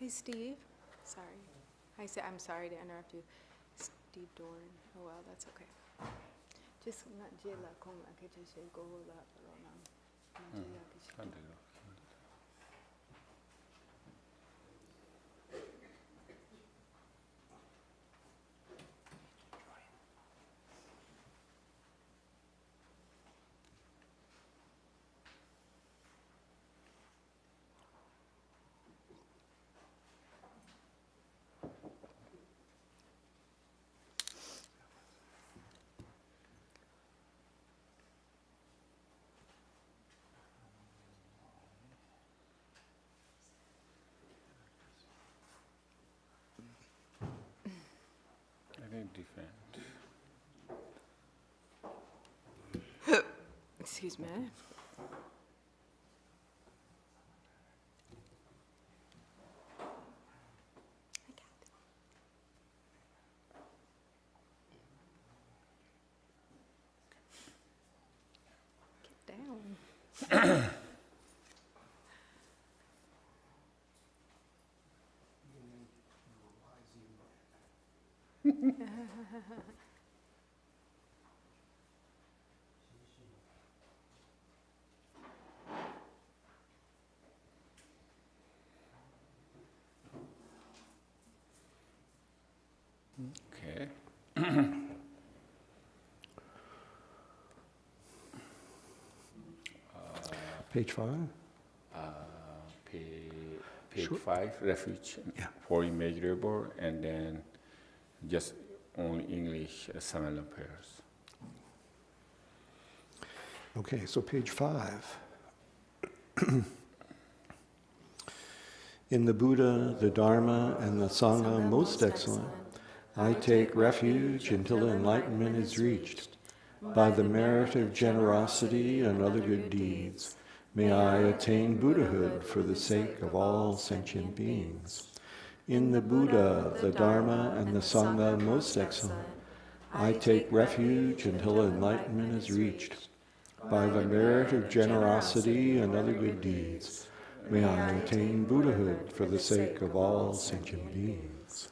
Hey, Steve. Sorry. I'm sorry to interrupt you. Steve Dorn. Oh, well, that's okay. Just not jela kong akitse go la ronam. 안 돼요. I think different. Excuse me. Get down. Okay. Page 5? Page Sure. 5, refuge for immeasurable, and then just only English silent pairs. Okay, so page 5. In the Buddha, the Dharma, and the Sangha most excellent, I take refuge until enlightenment is reached. By the merit of generosity and other good deeds, may I attain Buddhahood for the sake of all sentient beings. In the Buddha, the Dharma, and the Sangha most excellent, I take refuge until enlightenment is reached. By the merit of generosity and other good deeds, may I attain Buddhahood for the sake of all sentient beings.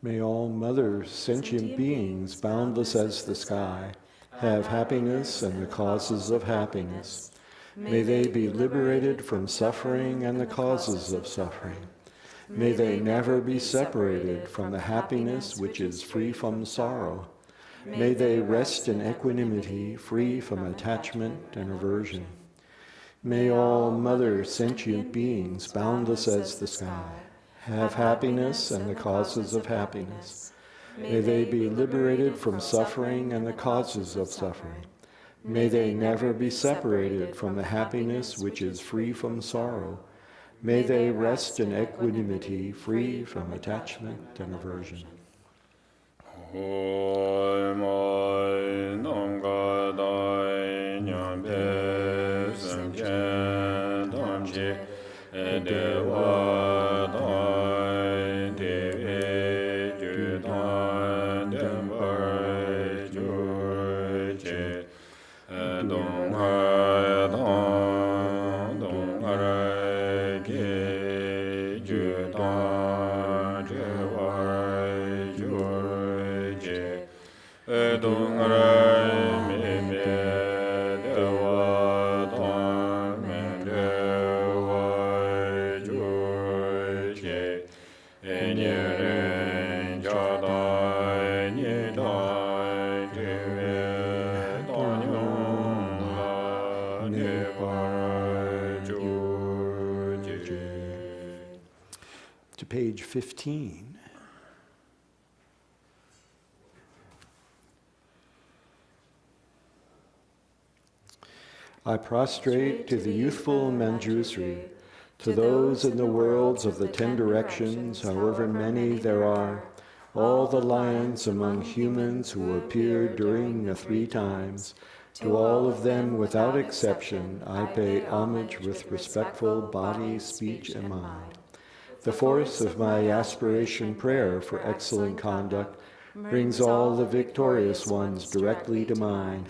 May all mother sentient beings, boundless as the sky, have happiness and the causes of happiness. May they be liberated from suffering and the causes of suffering. May they never be separated from the happiness which is free from sorrow. May they rest in equanimity, free from attachment and aversion. May all mother sentient beings, boundless as the sky, have happiness and the causes of happiness. May they be liberated from suffering and the causes of suffering. May they never be separated from the happiness which is free from sorrow. May they rest in equanimity, free from attachment and aversion. To page 15. I prostrate to the youthful Manjusri, to those in the worlds of the 10 directions, however many there are, all the lions among humans who appear during the 3 times, to all of them without exception, I pay homage with respectful body, speech, and mind. The force of my aspiration prayer for excellent conduct brings all the victorious ones directly to mind.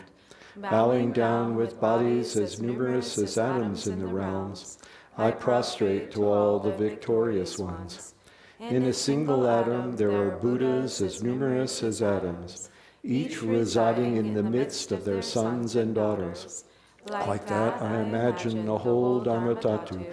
Bowing down with bodies as numerous as atoms in the realms, I prostrate to all the victorious ones. In a single atom there are Buddhas as numerous as atoms, each residing in the midst of their sons and daughters. Like that, I imagine the whole Dharmatatu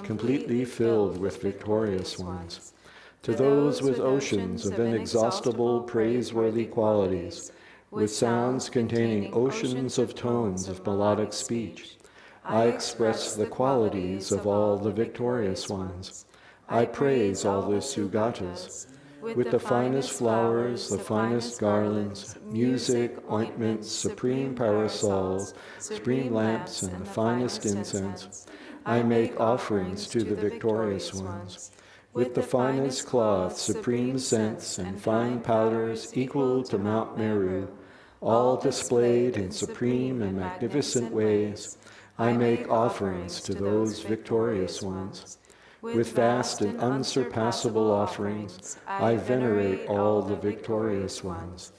completely filled with victorious ones. To those with oceans of inexhaustible praiseworthy qualities, with sounds containing oceans of tones of melodic speech, I express the qualities of all the victorious ones. I praise all the Sugatas. With the finest flowers, the finest garlands, music, ointments, supreme parasols, supreme lamps, and the finest incense, I make offerings to the victorious ones. With the finest cloth, supreme scents, and fine powders equal to Mount Meru, all displayed in supreme and magnificent ways, I make offerings to those victorious ones. With vast and unsurpassable offerings, I venerate all the victorious ones.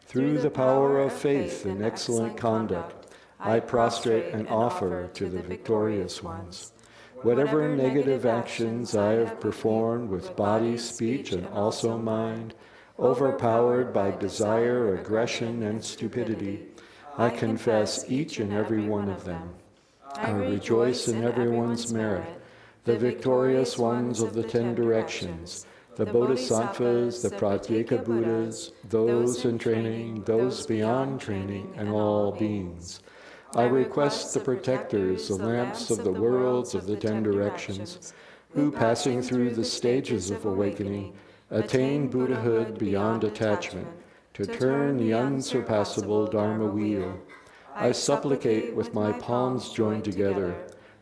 Through the power of faith and excellent conduct, I prostrate and offer to the victorious ones. Whatever negative actions I have performed with body, speech, and also mind, overpowered by desire, aggression, and stupidity, I confess each and every one of them. I rejoice in everyone's merit, the victorious ones of the 10 directions, the Bodhisattvas, the Pratyeka Buddhas, those in training, those beyond training, and all beings. I request the protectors, the lamps of the worlds of the 10 directions, who, passing through the stages of awakening, attain Buddhahood beyond attachment, to turn the unsurpassable Dharma wheel. I supplicate with my palms joined together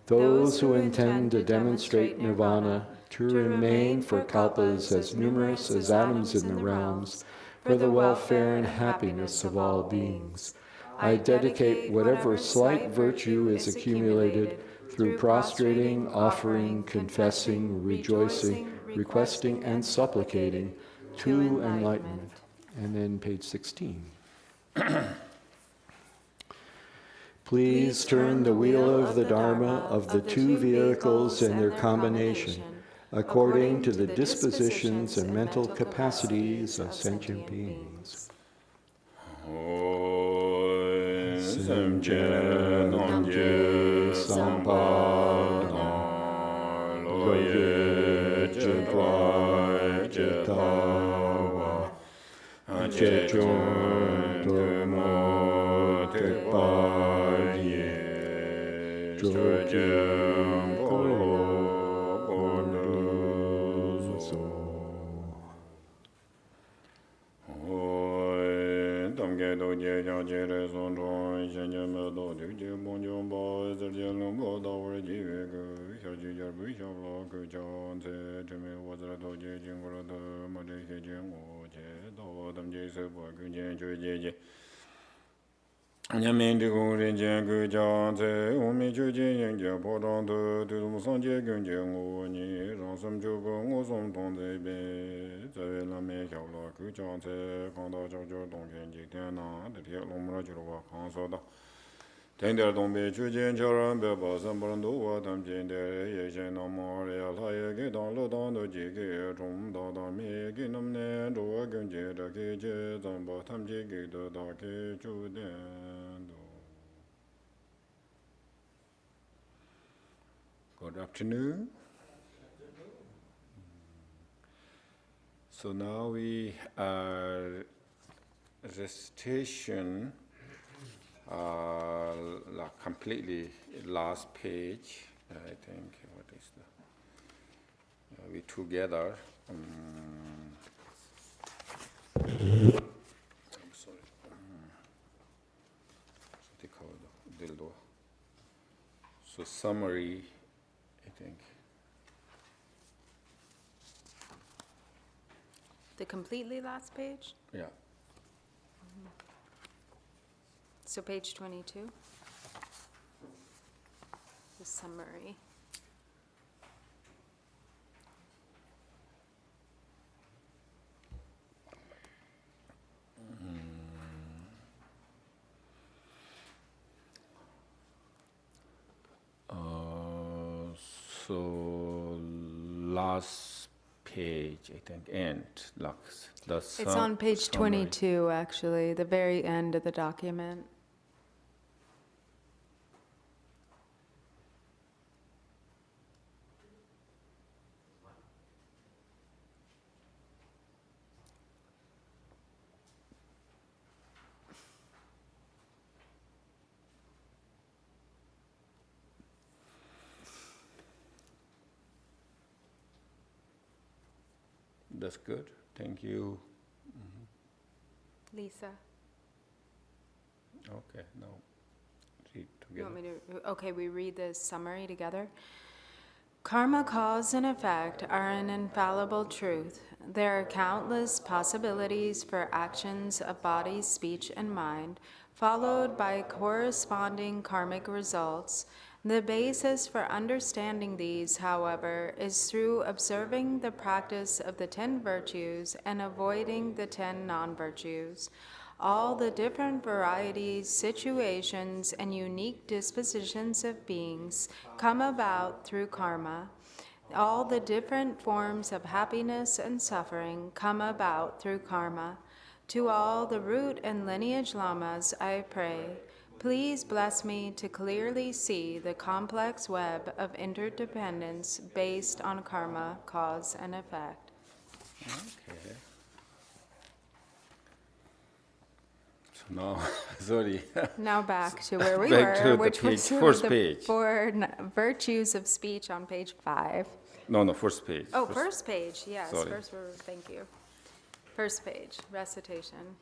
those who intend to demonstrate nirvana, to remain for kalpas as numerous as atoms in the realms, for the welfare and happiness of all beings. I dedicate whatever slight virtue is accumulated through prostrating, offering, confessing, rejoicing, requesting, and supplicating to enlightenment. And then page 16. Please turn the wheel of the Dharma of the 2 vehicles and their combination, according to the dispositions and mental capacities of sentient beings. Samje Namje Sampada Loye Jetwai Jetawa Jechon Tomo Tekpaye Jojem Koro Konuzo Tamge Doje Jajere Sondro Shenjame Do Duje Bonjombo Zerjelumbo Dawar Jivego Shaji Jarbu Shablo Kujan Se Jime Wazra Doje Jingoro Do Madeke Jingo Je Do Tamje Sebo Kujen Joje Nyamindi Guri Jengu Janse Umi Juji Yengja Podon Do Tudum Sanje Gunje Ngoni Ransum Jugo Ngosum Tonze Be Zawe Lame Shablo Kujanse Kanda Jojo Dongen Jiktiana Deti Lomra Jirwa Kansoda Tender Dombe Chujin Charan Beba Sambarando Watam Jinde Yeshen Namore Alhaye Gidan Lodan Do Jiki Chum Dada Mi Ginam Ne Do Gunje Daki Je Zamba Tam Jiki Do Daki Chuden Do. Good afternoon. So now we are recitation. Completely last page. I think what is the we together. I'm sorry. Dildo. summary, I think. The completely last page? Yeah. So page 22? The summary. So last page, I think, end. It's on page 22, actually, the very end of the document. That's good. Thank you. Lisa, Okay, now read you together. want me to? Okay, we read the summary together. Karma, cause, and effect are an infallible truth. There are countless possibilities for actions of body, speech, and mind, followed by corresponding karmic results. The basis for understanding these, however, is through observing the practice of the 10 virtues and avoiding the 10 non-virtues. All the different varieties, situations, and unique dispositions of beings come about through karma. All the different forms of happiness and suffering come about through karma. To all the root and lineage lamas, I pray, please bless me to clearly see the complex web of interdependence based on karma, cause, and effect. Okay. So now, sorry. Now back to where we Back to were, the which page, was sort first of the page. 4 virtues of speech on page 5. No, first page. Oh, first page, yes. Sorry. Thank you. First page, recitation.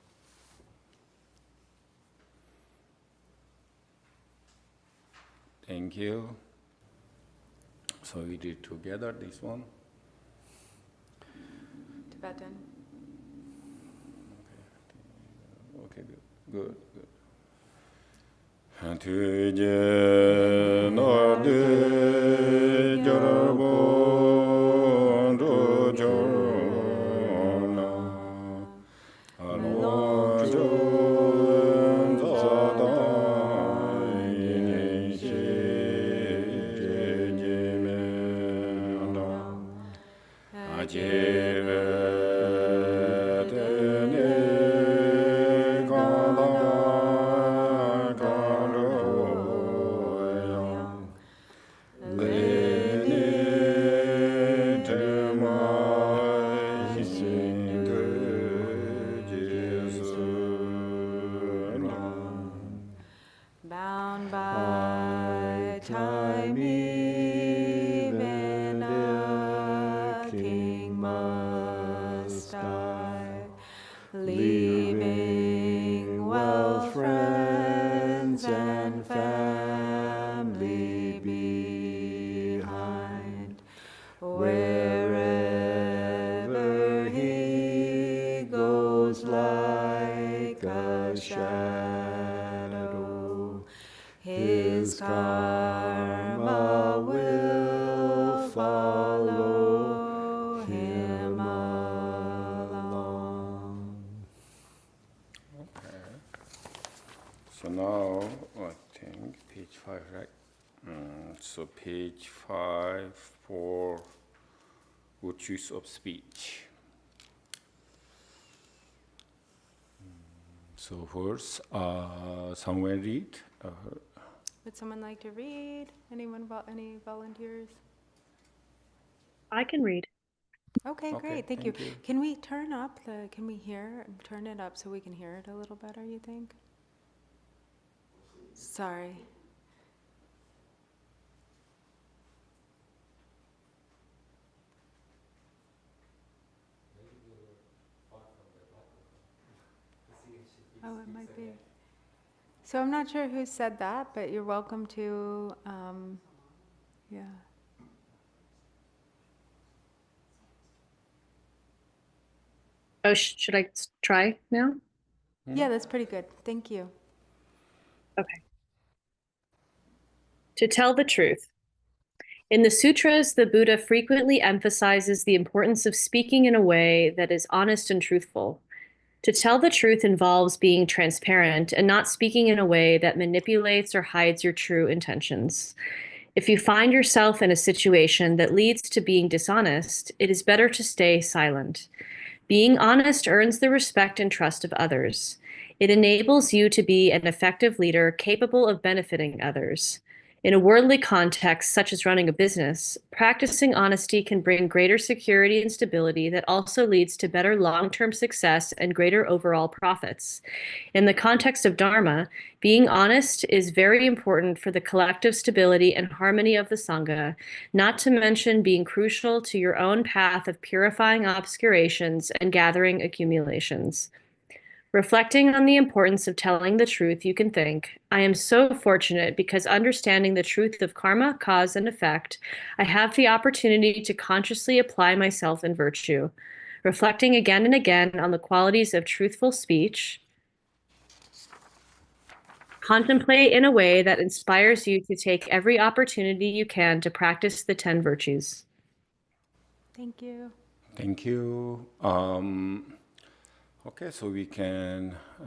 Thank you. So we did together this one. Tibetan. Okay, good. Tuje nade jarabon rojona alonjon zadai jemenda ajeve Bound by time, even a king must die, leaving wealth, friends, and family behind. Wherever he goes like a shadow, his karma will follow him along. Okay. So now, I think page 5, right? So page 5 for virtues of speech. So first, someone read. Would someone like to read? Any volunteers? I can read. Okay, Okay, great, thank you. thank you. Can we turn it up so we can hear it a little better, you think? Sorry. Oh, it might be. So I'm not sure who said that, but you're welcome to Yeah. Oh, should I try now? Yeah, that's pretty good. Thank you. Okay. To tell the truth. In the sutras, the Buddha frequently emphasizes the importance of speaking in a way that is honest and truthful. To tell the truth involves being transparent and not speaking in a way that manipulates or hides your true intentions. If you find yourself in a situation that leads to being dishonest, it is better to stay silent. Being honest earns the respect and trust of others. It enables you to be an effective leader capable of benefiting others. In a worldly context, such as running a business, practicing honesty can bring greater security and stability that also leads to better long-term success and greater overall profits. In the context of Dharma, being honest is very important for the collective stability and harmony of the Sangha, not to mention being crucial to your own path of purifying obscurations and gathering accumulations. Reflecting on the importance of telling the truth, you can think, I am so fortunate because understanding the truth of karma, cause, and effect, I have the opportunity to consciously apply myself in virtue. Reflecting again and again on the qualities of truthful speech, contemplate in a way that inspires you to take every opportunity you can to practice the 10 virtues. Thank you. Thank you. Okay, so we can, I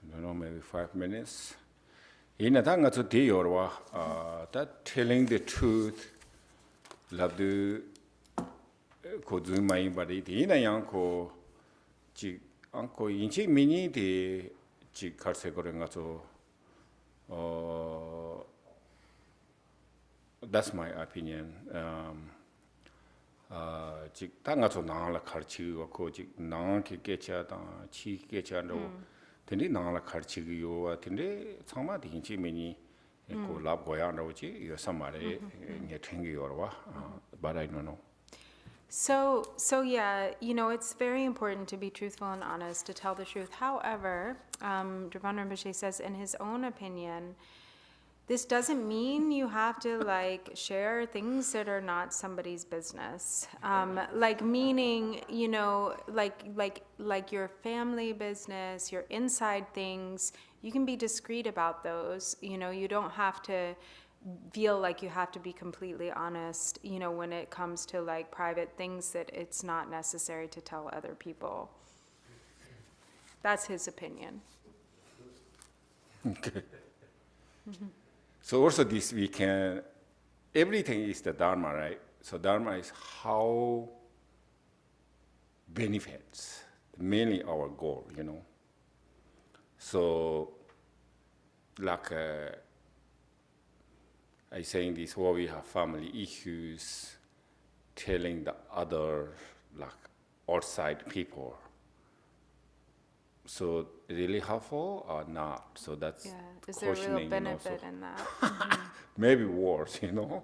don't know, maybe 5 minutes. In a tanga to diorwa, that telling the truth, love the Kozumai body, the inner yanko, uncle inchi mini, the Chikasegorangato. That's my opinion. 직 땅가서 나라 가르치고 고직 나한테 깨쳐다 치 깨쳐도 근데 나라 가르치기요 근데 상마디 인치면이 고 랍고야로지 이거 삼마레 네 튕기요와 but I don't know. So yeah, you know, it's very important to be truthful and honest, to tell the truth. However, Drupon Rinpoche says in his own opinion, this doesn't mean you have to like share things that are not somebody's business. Like meaning, you know, like your family business, your inside things, you can be discreet about those. You know, you don't have to feel like you have to be completely honest, you know, when it comes to like private things that it's not necessary to tell other people. That's his opinion. Okay. So also this we can, everything is the Dharma, right? So Dharma is how benefits, mainly our goal, you know. So like I saying this, where we have family issues, telling the other like outside people. So really helpful or not? So that's Is there a real questioning, benefit you know, in that? maybe worse, you know.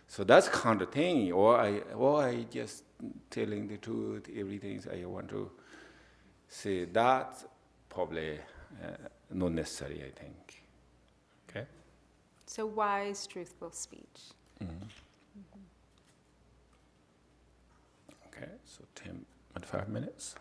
So that's kind of thing. Or I just telling the truth, everything I want to say. That's probably not necessary, I think. Okay. So wise, truthful speech. Okay. So 10 and 5 minutes.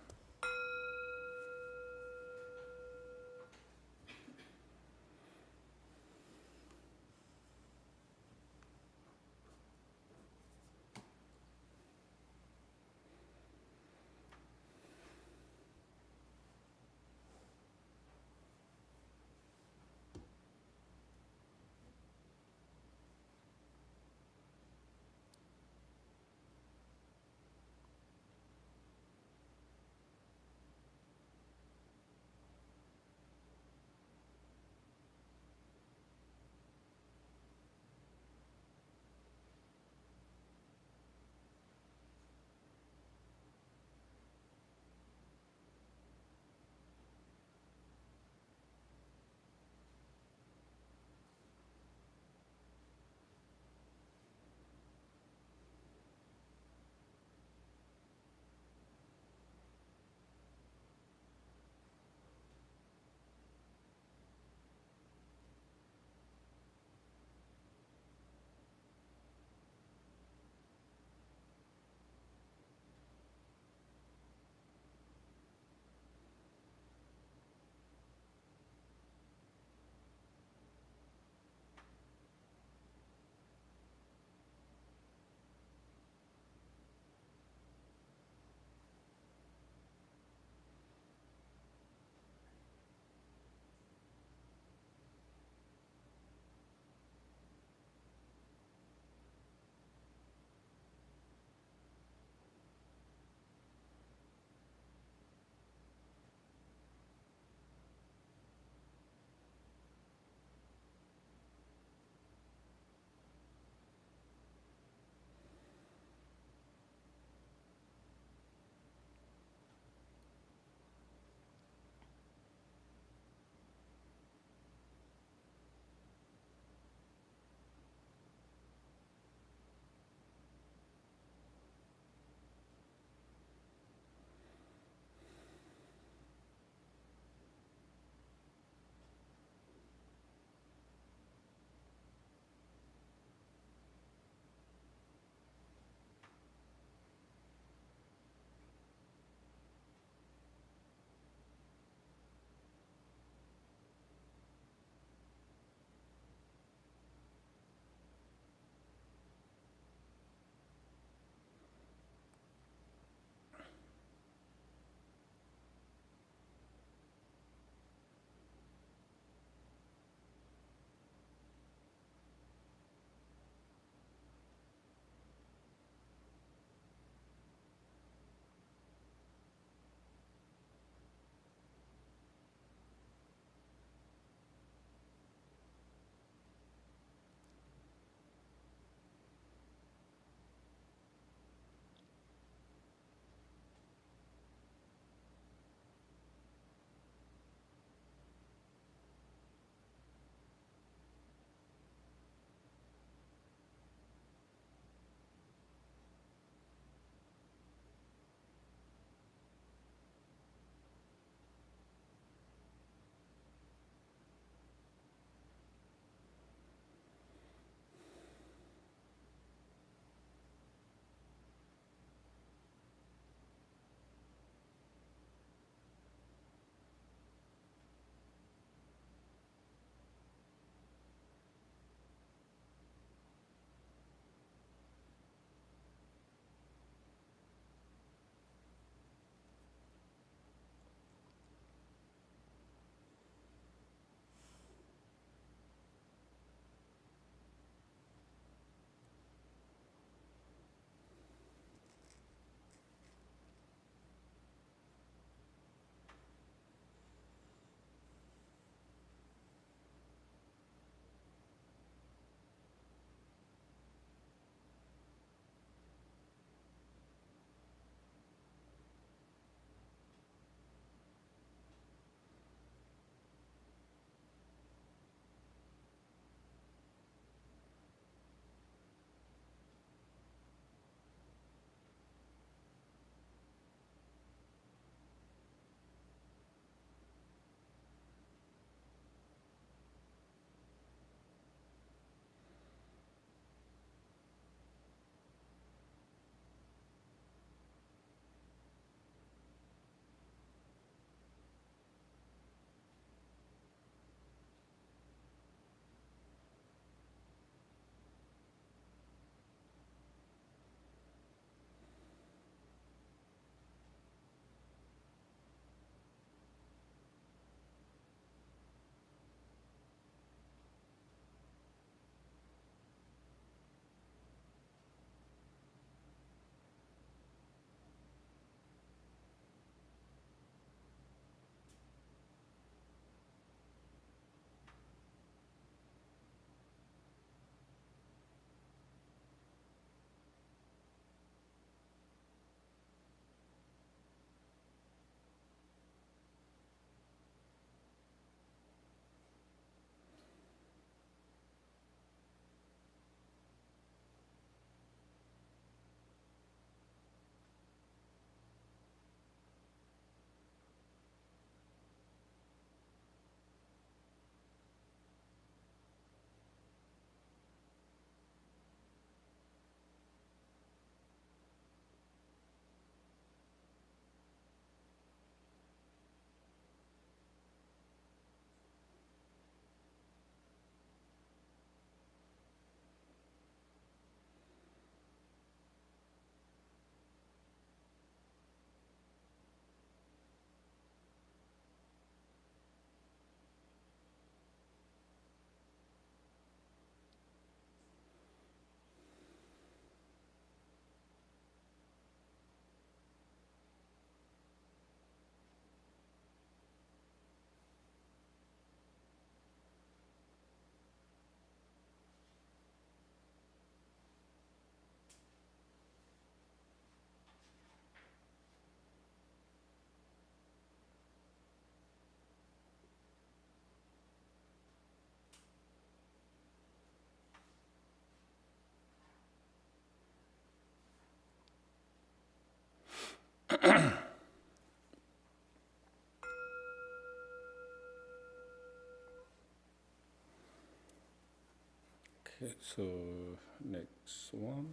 Okay, so next one.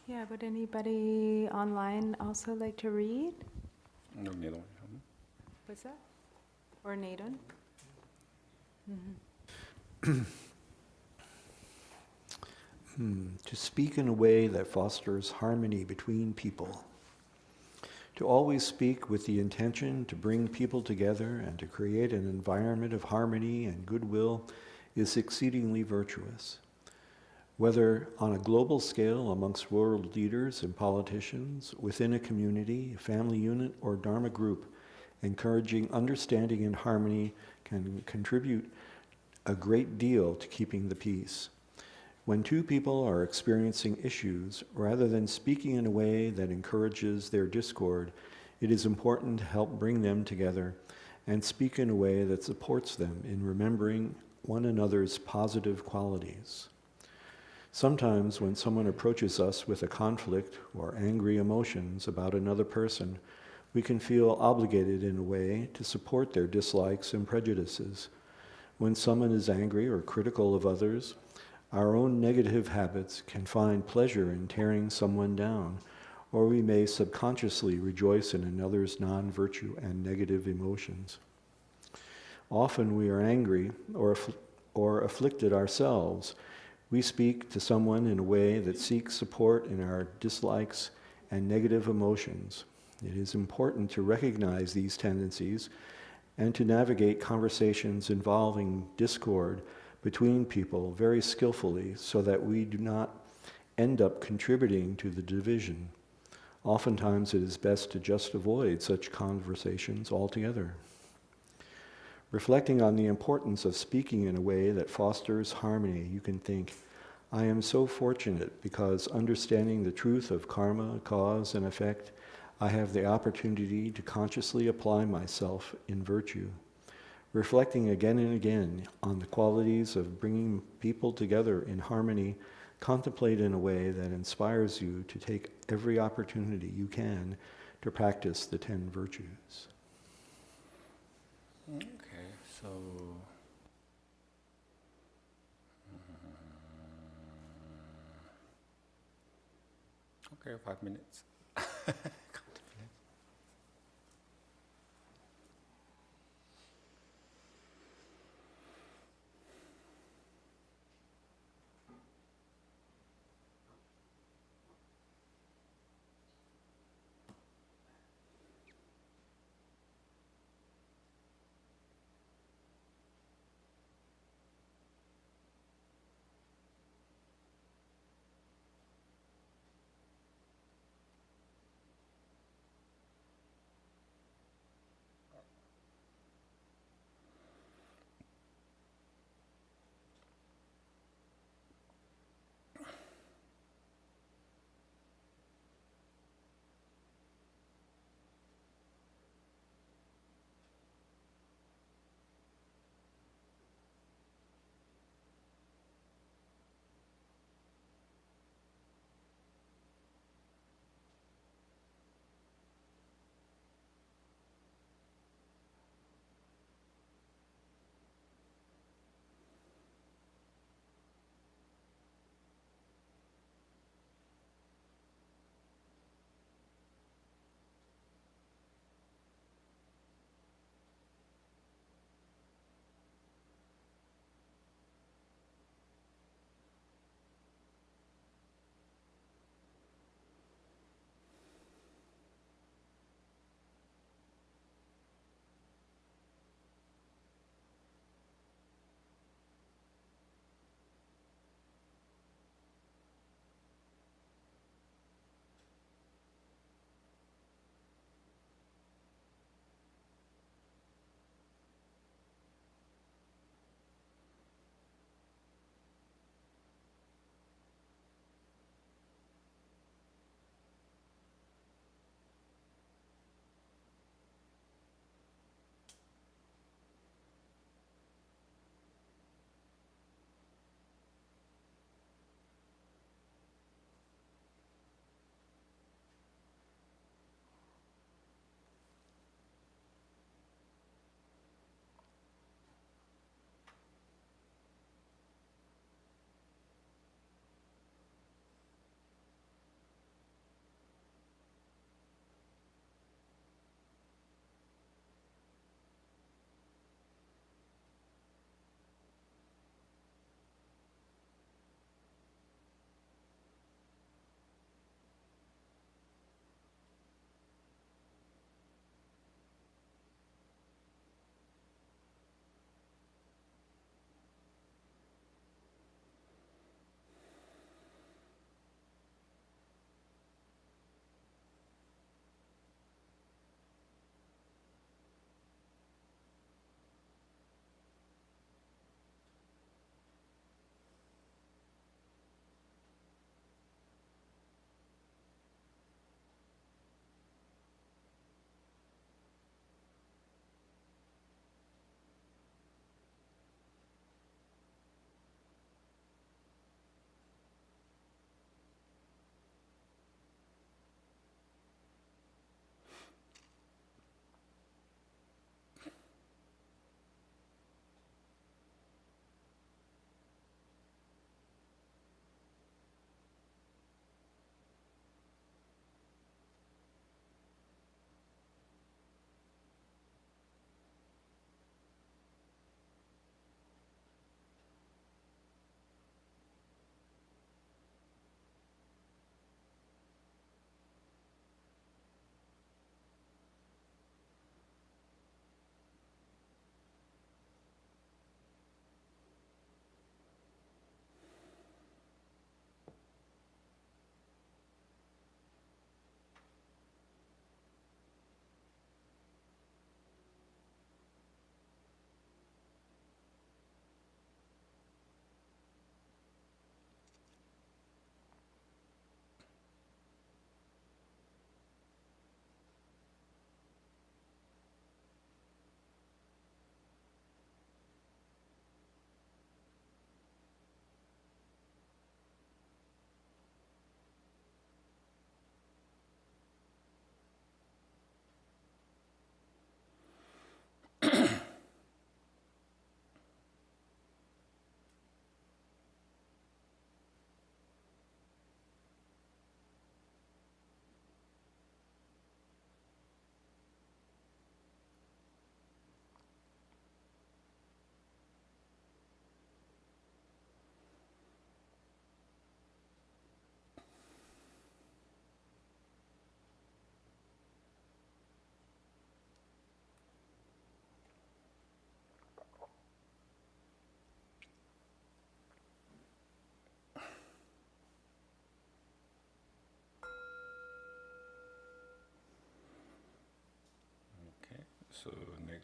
Yeah, would anybody online also like to read? What's that? Or Nathan? To speak in a way that fosters harmony between people. To always speak with the intention to bring people together and to create an environment of harmony and goodwill is exceedingly virtuous. Whether on a global scale amongst world leaders and politicians, within a community, a family unit, or Dharma group, encouraging understanding and harmony can contribute a great deal to keeping the peace. When two people are experiencing issues, rather than speaking in a way that encourages their discord, it is important to help bring them together and speak in a way that supports them in remembering one another's positive qualities. Sometimes when someone approaches us with a conflict or angry emotions about another person, we can feel obligated in a way to support their dislikes and prejudices. When someone is angry or critical of others, our own negative habits can find pleasure in tearing someone down, or we may subconsciously rejoice in another's non-virtue and negative emotions. Often we are angry or afflicted ourselves. We speak to someone in a way that seeks support in our dislikes and negative emotions. It is important to recognize these tendencies and to navigate conversations involving discord between people very skillfully so that we do not end up contributing to the division. Oftentimes it is best to just avoid such conversations altogether. Reflecting on the importance of speaking in a way that fosters harmony, you can think, I am so fortunate because understanding the truth of karma, cause, and effect, I have the opportunity to consciously apply myself in virtue. Reflecting again and again on the qualities of bringing people together in harmony, contemplate in a way that inspires you to take every opportunity you can to practice the 10 virtues. Okay, so okay, 5 minutes.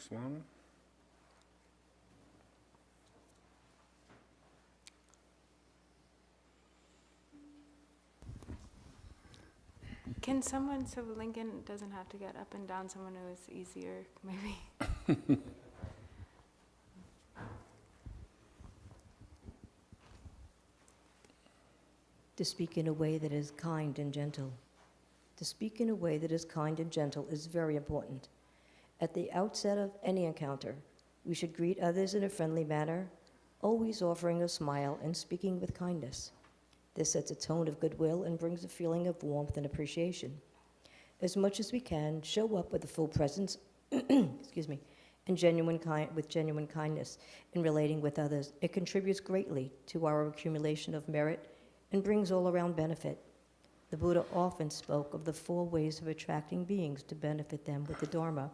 next one. Can someone, so Lincoln doesn't have to get up and down, someone who is easier, maybe? To speak in a way that is kind and gentle. To speak in a way that is kind and gentle is very important. At the outset of any encounter, we should greet others in a friendly manner, always offering a smile and speaking with kindness. This sets a tone of goodwill and brings a feeling of warmth and appreciation. As much as we can, show up with a full presence, excuse me, and with genuine kindness in relating with others. It contributes greatly to our accumulation of merit and brings all-around benefit. The Buddha often spoke of the 4 ways of attracting beings to benefit them with the Dharma.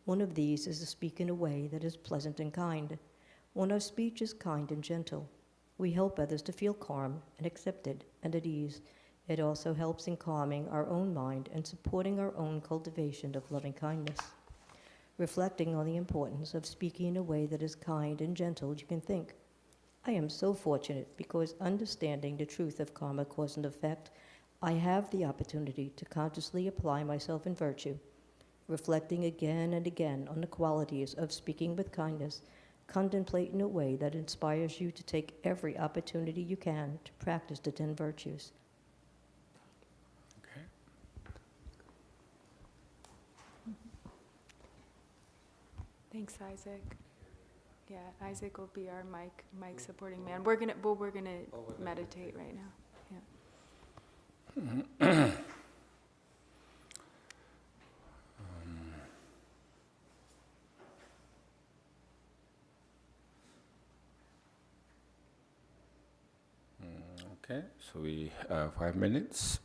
One of these is to speak in a way that is pleasant and kind. When our speech is kind and gentle, we help others to feel calm and accepted and at ease. It also helps in calming our own mind and supporting our own cultivation of loving kindness. Reflecting on the importance of speaking in a way that is kind and gentle, you can think, I am so fortunate because understanding the truth of karma, cause, and effect, I have the opportunity to consciously apply myself in virtue. Reflecting again and again on the qualities of speaking with kindness, contemplate in a way that inspires you to take every opportunity you can to practice the 10 virtues. Okay. Thanks, Isaac. Yeah, Isaac will be our mic supporting man. We're gonna meditate right now. Yeah. Okay, so we 5 minutes.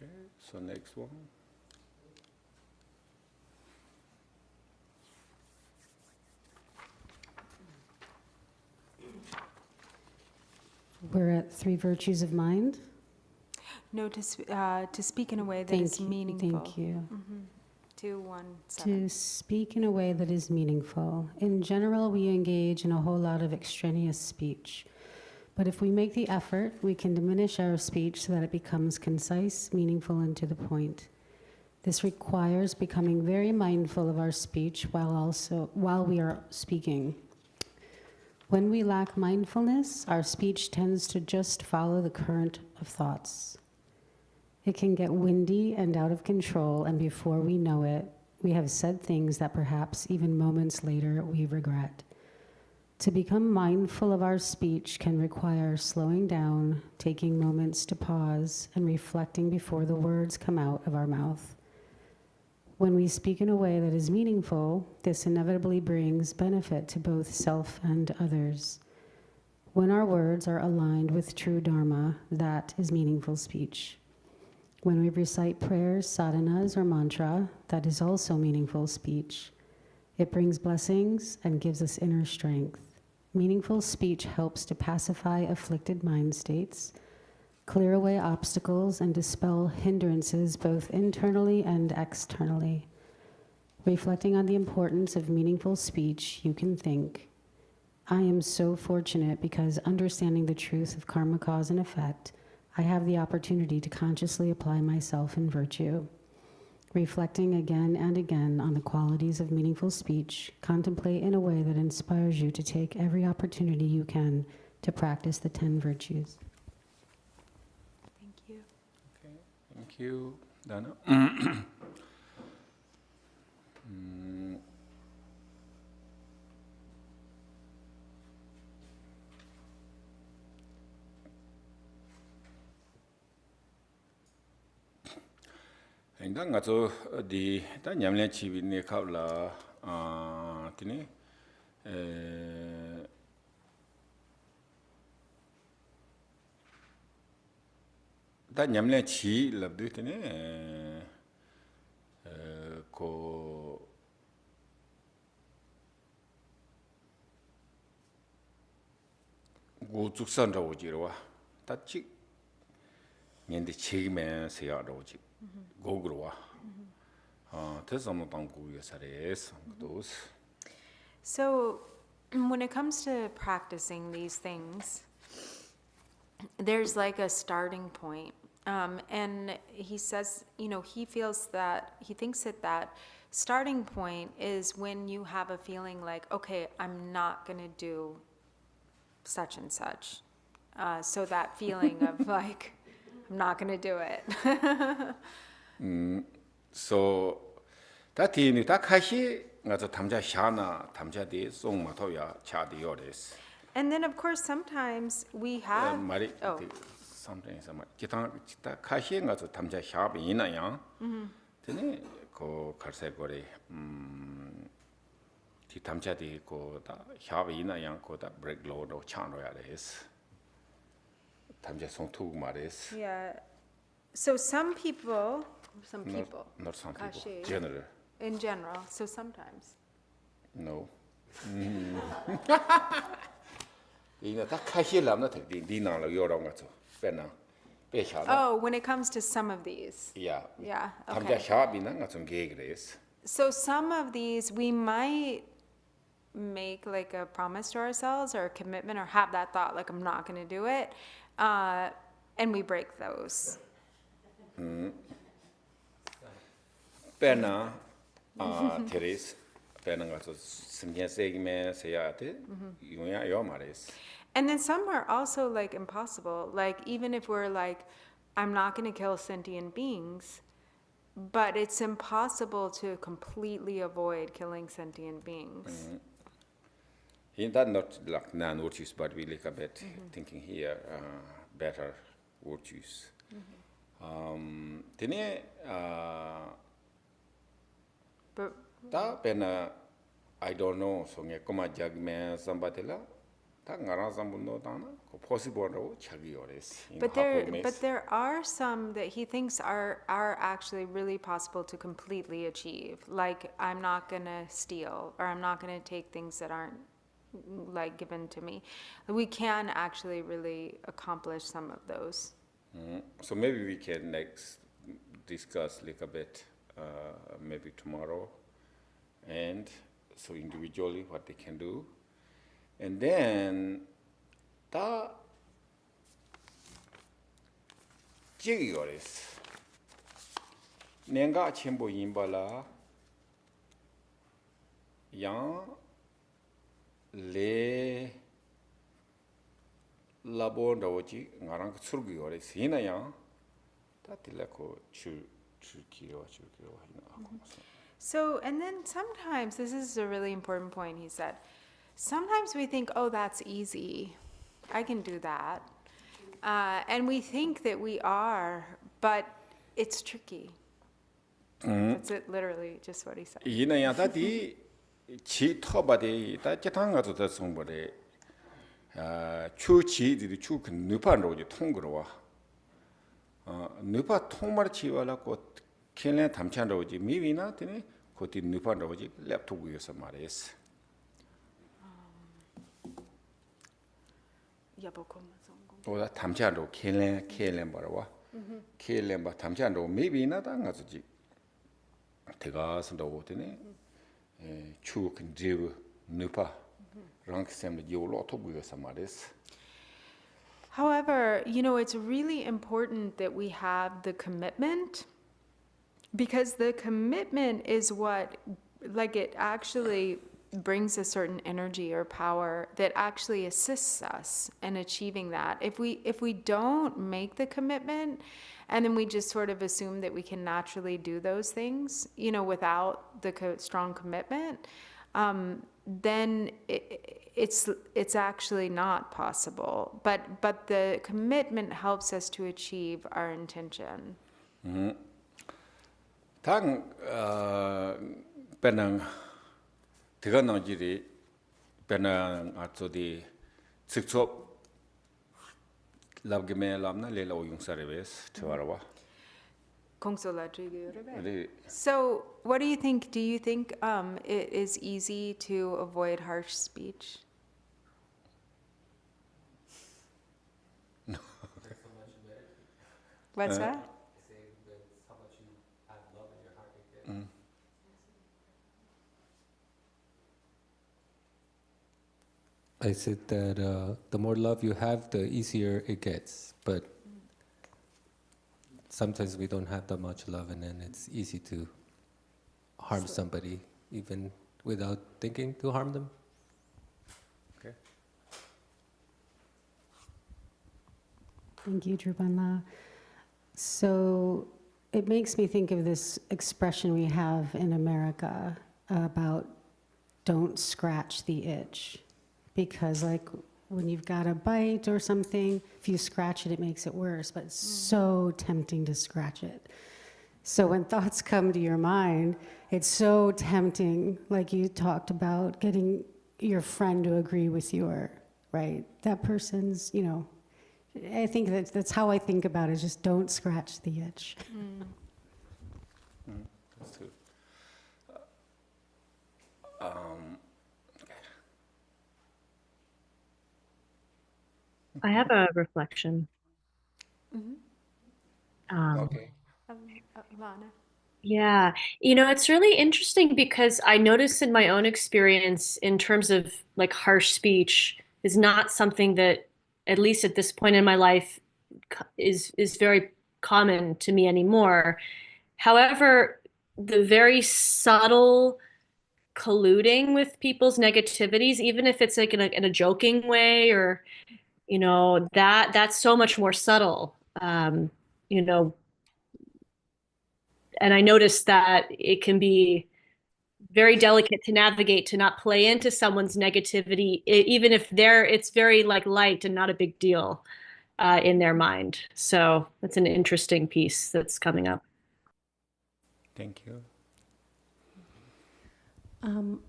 Okay, so next one. We're at 3 virtues of mind. No, to speak in a way that is meaningful. Thank you. 217. To speak in a way that is meaningful. In general, we engage in a whole lot of extraneous speech. But if we make the effort, we can diminish our speech so that it becomes concise, meaningful, and to the point. This requires becoming very mindful of our speech while we are speaking. When we lack mindfulness, our speech tends to just follow the current of thoughts. It can get windy and out of control, and before we know it, we have said things that perhaps even moments later we regret. To become mindful of our speech can require slowing down, taking moments to pause, and reflecting before the words come out of our mouth. When we speak in a way that is meaningful, this inevitably brings benefit to both self and others. When our words are aligned with true Dharma, that is meaningful speech. When we recite prayers, sadhanas, or mantra, that is also meaningful speech. It brings blessings and gives us inner strength. Meaningful speech helps to pacify afflicted mind states, clear away obstacles, and dispel hindrances both internally and externally. Reflecting on the importance of meaningful speech, you can think, I am so fortunate because understanding the truth of karma cause and effect, I have the opportunity to consciously apply myself in virtue. Reflecting again and again on the qualities of meaningful speech, contemplate in a way that inspires you to take every opportunity you can to practice the 10 virtues. Thank you. Okay, thank you, Dana. Inga nga zo di ta nyamlen chi bi ne khap la tini ta nyamlen chi la du tini ko 고 죽선 저 오지로와 따치 년데 책임에 세야 오지 고그로와 대서모 당구에 살에서 그도스. So, when it comes to practicing these things, there's like a starting point. And he says, he thinks that starting point is when you have a feeling like, okay, I'm not going to do such and such. So that feeling of like, I'm not going to do it. So, that is that kashi ngazo tamja shana tamja de song matoya chadi yores. And then, of course, sometimes we have. Sometimes kita kashi ngazo tamja shab ina yang. Tene ko karse gore ti tamja de ko da shab ina yang ko da break low do chano yores. Tamja song tu mares. Yeah. So some people. Not some people. Kashi. General. In general. So sometimes. No. Oh, when it comes to some of these. Yeah. Yeah. Okay. So some of these we might make like a promise to ourselves or a commitment or have that thought like I'm not going to do it, and we break those. Pena, Therese, Pena gato simnya segme seyate, yunya yomares. And then some are also like impossible. Like even if we're like, I'm not going to kill sentient beings, but it's impossible to completely avoid killing sentient beings. In that not like non-virtues, but we like a bit thinking here better virtues. Tene But ta pena I don't know so nge koma jagme sambatela 다 ngaranzam bunno dana ko possible ro chagi yores. But there are some that he thinks are actually really possible to completely achieve. Like, I'm not gonna steal, or I'm not gonna take things that aren't like given to me. We can actually really accomplish some of those. So maybe we can next discuss a little bit, maybe tomorrow, and so individually what they can do, and then 다 지기거리스. 내가 첨부 인발라 양레 라본다오지 나랑 출기거리스. 이나야 다 딜라코 줄기요 하나. So, and then sometimes, this is a really important point, he said, sometimes we think, oh, that's easy. I can do that. And we think that we are, but it's tricky. That's it, literally, just what he said. 이나야 다디 지 터바데 다 제탕가도 됐송버데 추지들이 추그 느판로지 통그러와 느파 통마르치와라고 켈레 담찬로지 미비나 되네 고티 느판로지 랩토구여서 말했어. 오다 담찬로 켈레 바라와 켈레 바 담찬로 미비나 당가지 대가선도 되네 추그 드브 느파 랑크셈 요로 토구여서 말했어. However, it's really important that we have the commitment, because the commitment is what, like, it actually brings a certain energy or power that actually assists us in achieving that. If we don't make the commitment, and then we just sort of assume that we can naturally do those things, without the strong commitment, then it's actually not possible. But the commitment helps us to achieve our intention. 당 배낭 대가나지리 배낭 아토디 직접 랍게메 람나 레라 오용사레베스 트와라와. So, what do you think? Do you think it is easy to avoid harsh speech? No. What's that? I said that the more love you have, the easier it gets. But sometimes we don't have that much love, and then it's easy to harm somebody, even without thinking to harm them. Okay. Thank you, Drupon. So it makes me think of this expression we have in America about don't scratch the itch. Because, like, when you've got a bite or something, if you scratch it, it makes it worse. But it's so tempting to scratch it. So when thoughts come to your mind, it's so tempting, like you talked about, getting your friend to agree with your, right? That person's, I think that's how I think about it, just don't scratch the itch. That's good. I have a reflection. Okay. Ivana. Yeah, it's really interesting because I noticed in my own experience in terms of like harsh speech is not something that, at least at this point in my life, is very common to me anymore. However, the very subtle colluding with people's negativities, even if it's like in a joking way, or that's so much more subtle. And I noticed that it can be very delicate to navigate, to not play into someone's negativity, even if it's very like light and not a big deal in their mind. So that's an interesting piece that's coming up. Thank you.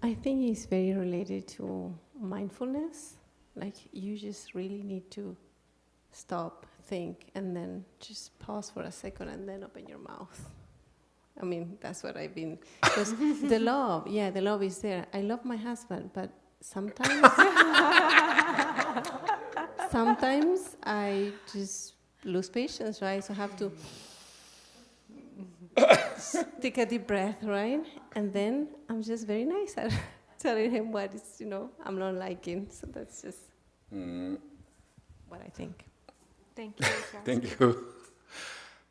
I think it's very related to mindfulness. Like, you just really need to stop, think, and then just pause for a second and then open your mouth. I mean, that's what I've been, because the love is there. I love my husband, but sometimes, sometimes I just lose patience, right? So I have to take a deep breath, right? And then I'm just very nice at telling him what is, I'm not liking. So that's just what I think. Thank you, Charles. Thank you.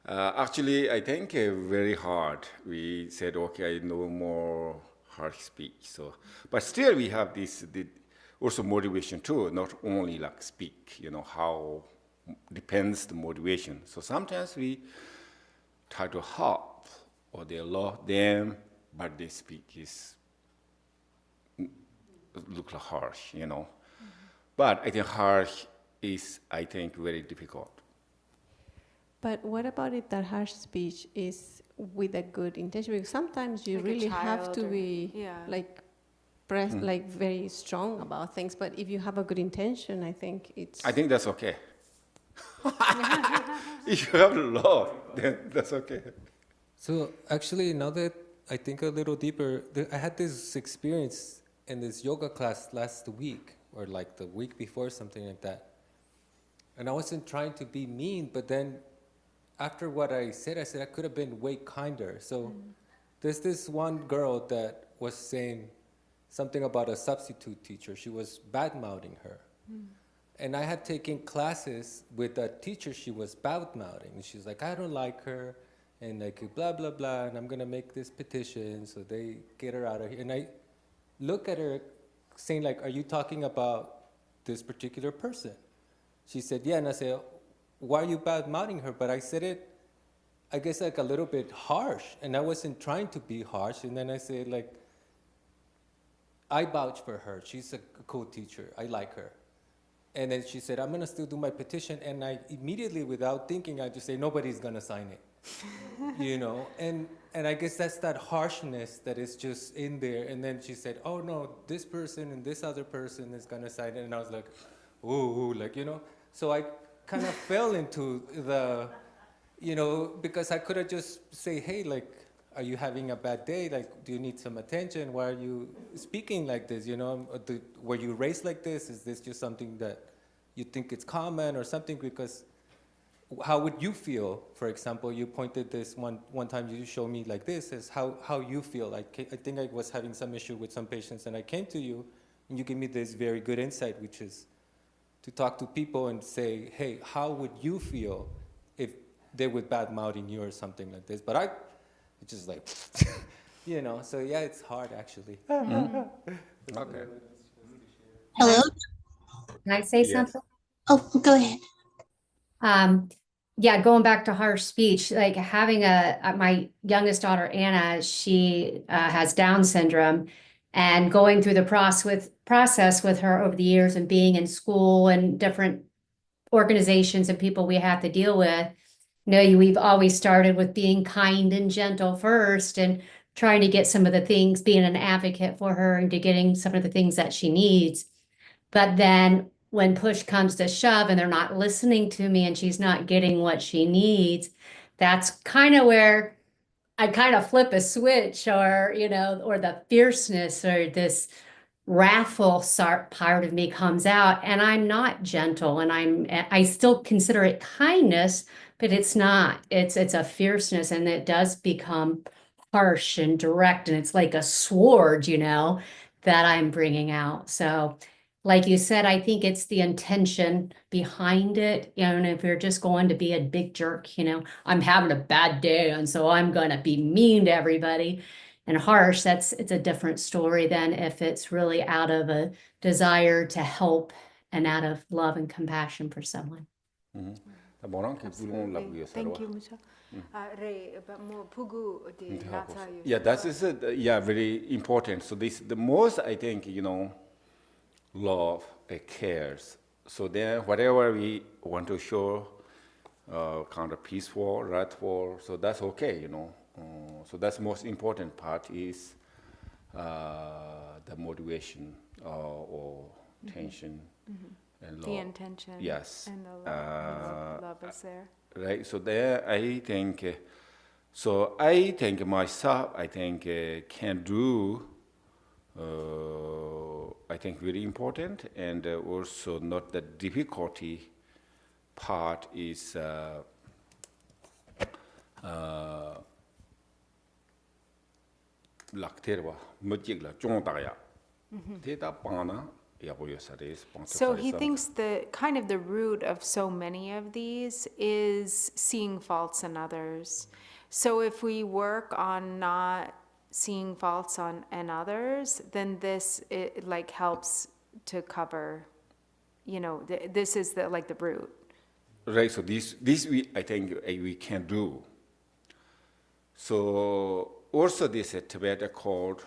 Actually, I think very hard. We said, okay, no more harsh speech. So, but still, we have this also motivation too. Not only like speak. How depends the motivation. So sometimes we try to help, or they love them, but they speak is look like harsh. But I think harsh is, very difficult. But what about if that harsh speech is with a good intention? Because sometimes you Like a really have child to or- be yeah. like very strong about things. But if you have a good intention, I think it's. I think that's okay. If you have love, then that's okay. So actually, now that I think a little deeper, I had this experience in this yoga class last week, or like the week before, something like that. And I wasn't trying to be mean, but then after what I said I could have been way kinder. So there's this one girl that was saying something about a substitute teacher. She was bad-mouthing her. And I had taken classes with a teacher she was bad-mouthing. And she's like, I don't like her, and like blah, blah, blah, and I'm gonna make this petition so they get her out of here. And I look at her saying like, are you talking about this particular person? She said, yeah, and I said, why are you bad-mouthing her? But I said it, I guess like a little bit harsh, and I wasn't trying to be harsh. And then I said like, I vouch for her. She's a cool teacher. I like her. And then she said, I'm gonna still do my petition. And I immediately, without thinking, I just say, nobody's gonna sign it, And I guess that's that harshness that is just in there. And then she said, oh no, this person and this other person is gonna sign it. And I was like, ooh, So I kind of fell into the, because I could have just say, hey, like, are you having a bad day? Like, do you need some attention? Why are you speaking like this? Were you raised like this? Is this just something that you think it's common or something? Because how would you feel? For example, you pointed this one time, you showed me like this, is how you feel. I think I was having some issue with some patients, and I came to you, and you gave me this very good insight, which is to talk to people and say, hey, how would you feel if they were bad-mouthing you or something like this? But it's just like, so yeah, it's hard actually. Okay. Hello? Can I say Yes. something? Oh, go ahead. Yeah, going back to harsh speech, like having my youngest daughter, Anna, she has Down syndrome, and going through the process with her over the years and being in school and different organizations and people we have to deal with, we've always started with being kind and gentle first and trying to get some of the things, being an advocate for her and to getting some of the things that she needs. But then when push comes to shove and they're not listening to me and she's not getting what she needs, that's kind of where I kind of flip a switch, or the fierceness or this wrathful part of me comes out, and I'm not gentle, and I still consider it kindness, but it's not. It's a fierceness, and it does become harsh and direct, and it's like a sword, that I'm bringing out. So like you said, I think it's the intention behind it. And if you're just going to be a big jerk, I'm having a bad day, and so I'm going to be mean to everybody and harsh, it's a different story than if it's really out of a desire to help and out of love and compassion for someone. Absolutely. Thank you, Musa. Ray, but more pugu de nata you. Yeah, that is very important. So the most I think love cares. So then whatever we want to show, kind of peaceful, wrathful. So that's okay, So that's the most important part is the motivation or tension, and love. The intention. Yes. And the love is there. Right. So there, I think. So I think myself, I think can do. I think very important, and also not the difficulty part is. Lakterwa, mujigla, jongdaya. Teta pana, yaboyosares, So he thinks the kind of the root of so many of these is seeing faults in others. So if we work on not seeing faults in others, then this like helps to cover, this is the like the root. Right. So this I think we can do. So also this Tibet called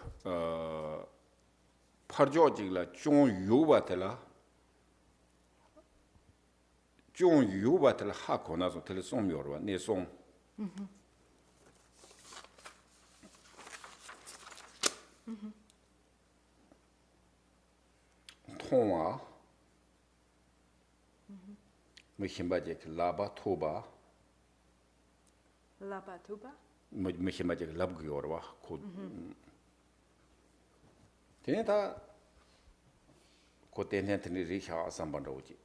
parjojigla jong yubatela hakona so telesom yorwa ne song. Tonga Mihimbaje laba toba Labatuba? Mihimbaje labgyorwa ko teneta ko teneta ni risha sambandoji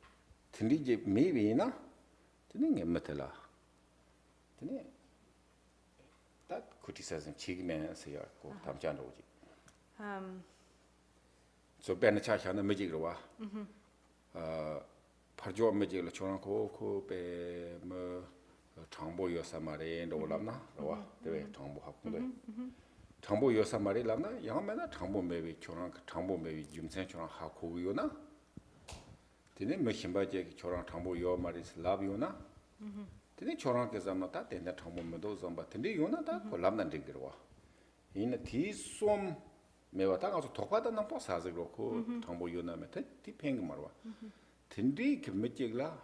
tindije maybe na tininge metela tini that criticism chigmen say ko tamjandoji so ben cha cha na mejigwa parjo mejigla choran ko be mo changbo yosamare ndo lamna wa de changbo hakkunde changbo yosamare lamna yamena changbo mebi choran changbo mebi jumsen choran hakuyo na tene me himbaje choran changbo yo maris labyo na tene choran ke zamna ta tene changbo medo zamba tene yona ta ko lamna dingirwa ina ti som mewa ta 가서 독하다 남포 사서 그렇고 정보 요나면 티 팽이 말와 틴디 김맥직라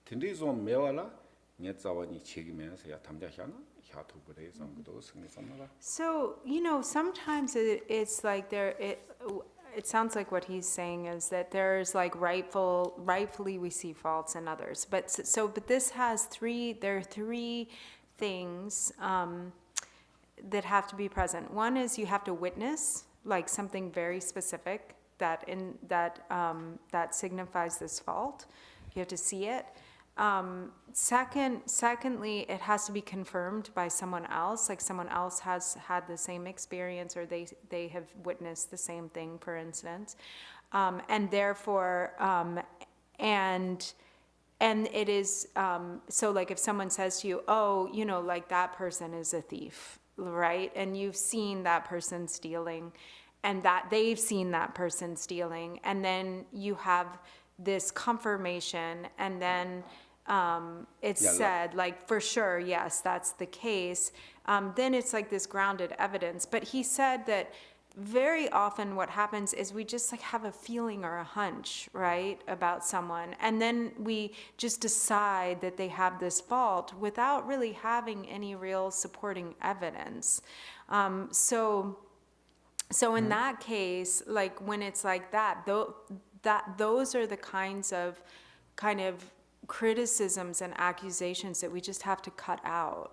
틴디 좀 메와라 녀자원이 책임에서 야 담자샤나 샤토 그래서 그도 승리선나라. So, sometimes it's like it sounds like what he's saying is that there's like rightfully we see faults in others. But this has there are three things that have to be present. One is you have to witness like something very specific that signifies this fault. You have to see it. Secondly, it has to be confirmed by someone else, like someone else has had the same experience or they have witnessed the same thing, for instance. And therefore, and it is, so like if someone says to you, oh, like that person is a thief, right? And you've seen that person stealing and that they've seen that person stealing. And then you have this confirmation and then it's said like, for sure, yes, that's the case. Then it's like this grounded evidence. But he said that very often what happens is we just like have a feeling or a hunch, right, about someone. And then we just decide that they have this fault without really having any real supporting evidence. So in that case, like when it's like that, those are the kinds of kind of criticisms and accusations that we just have to cut out.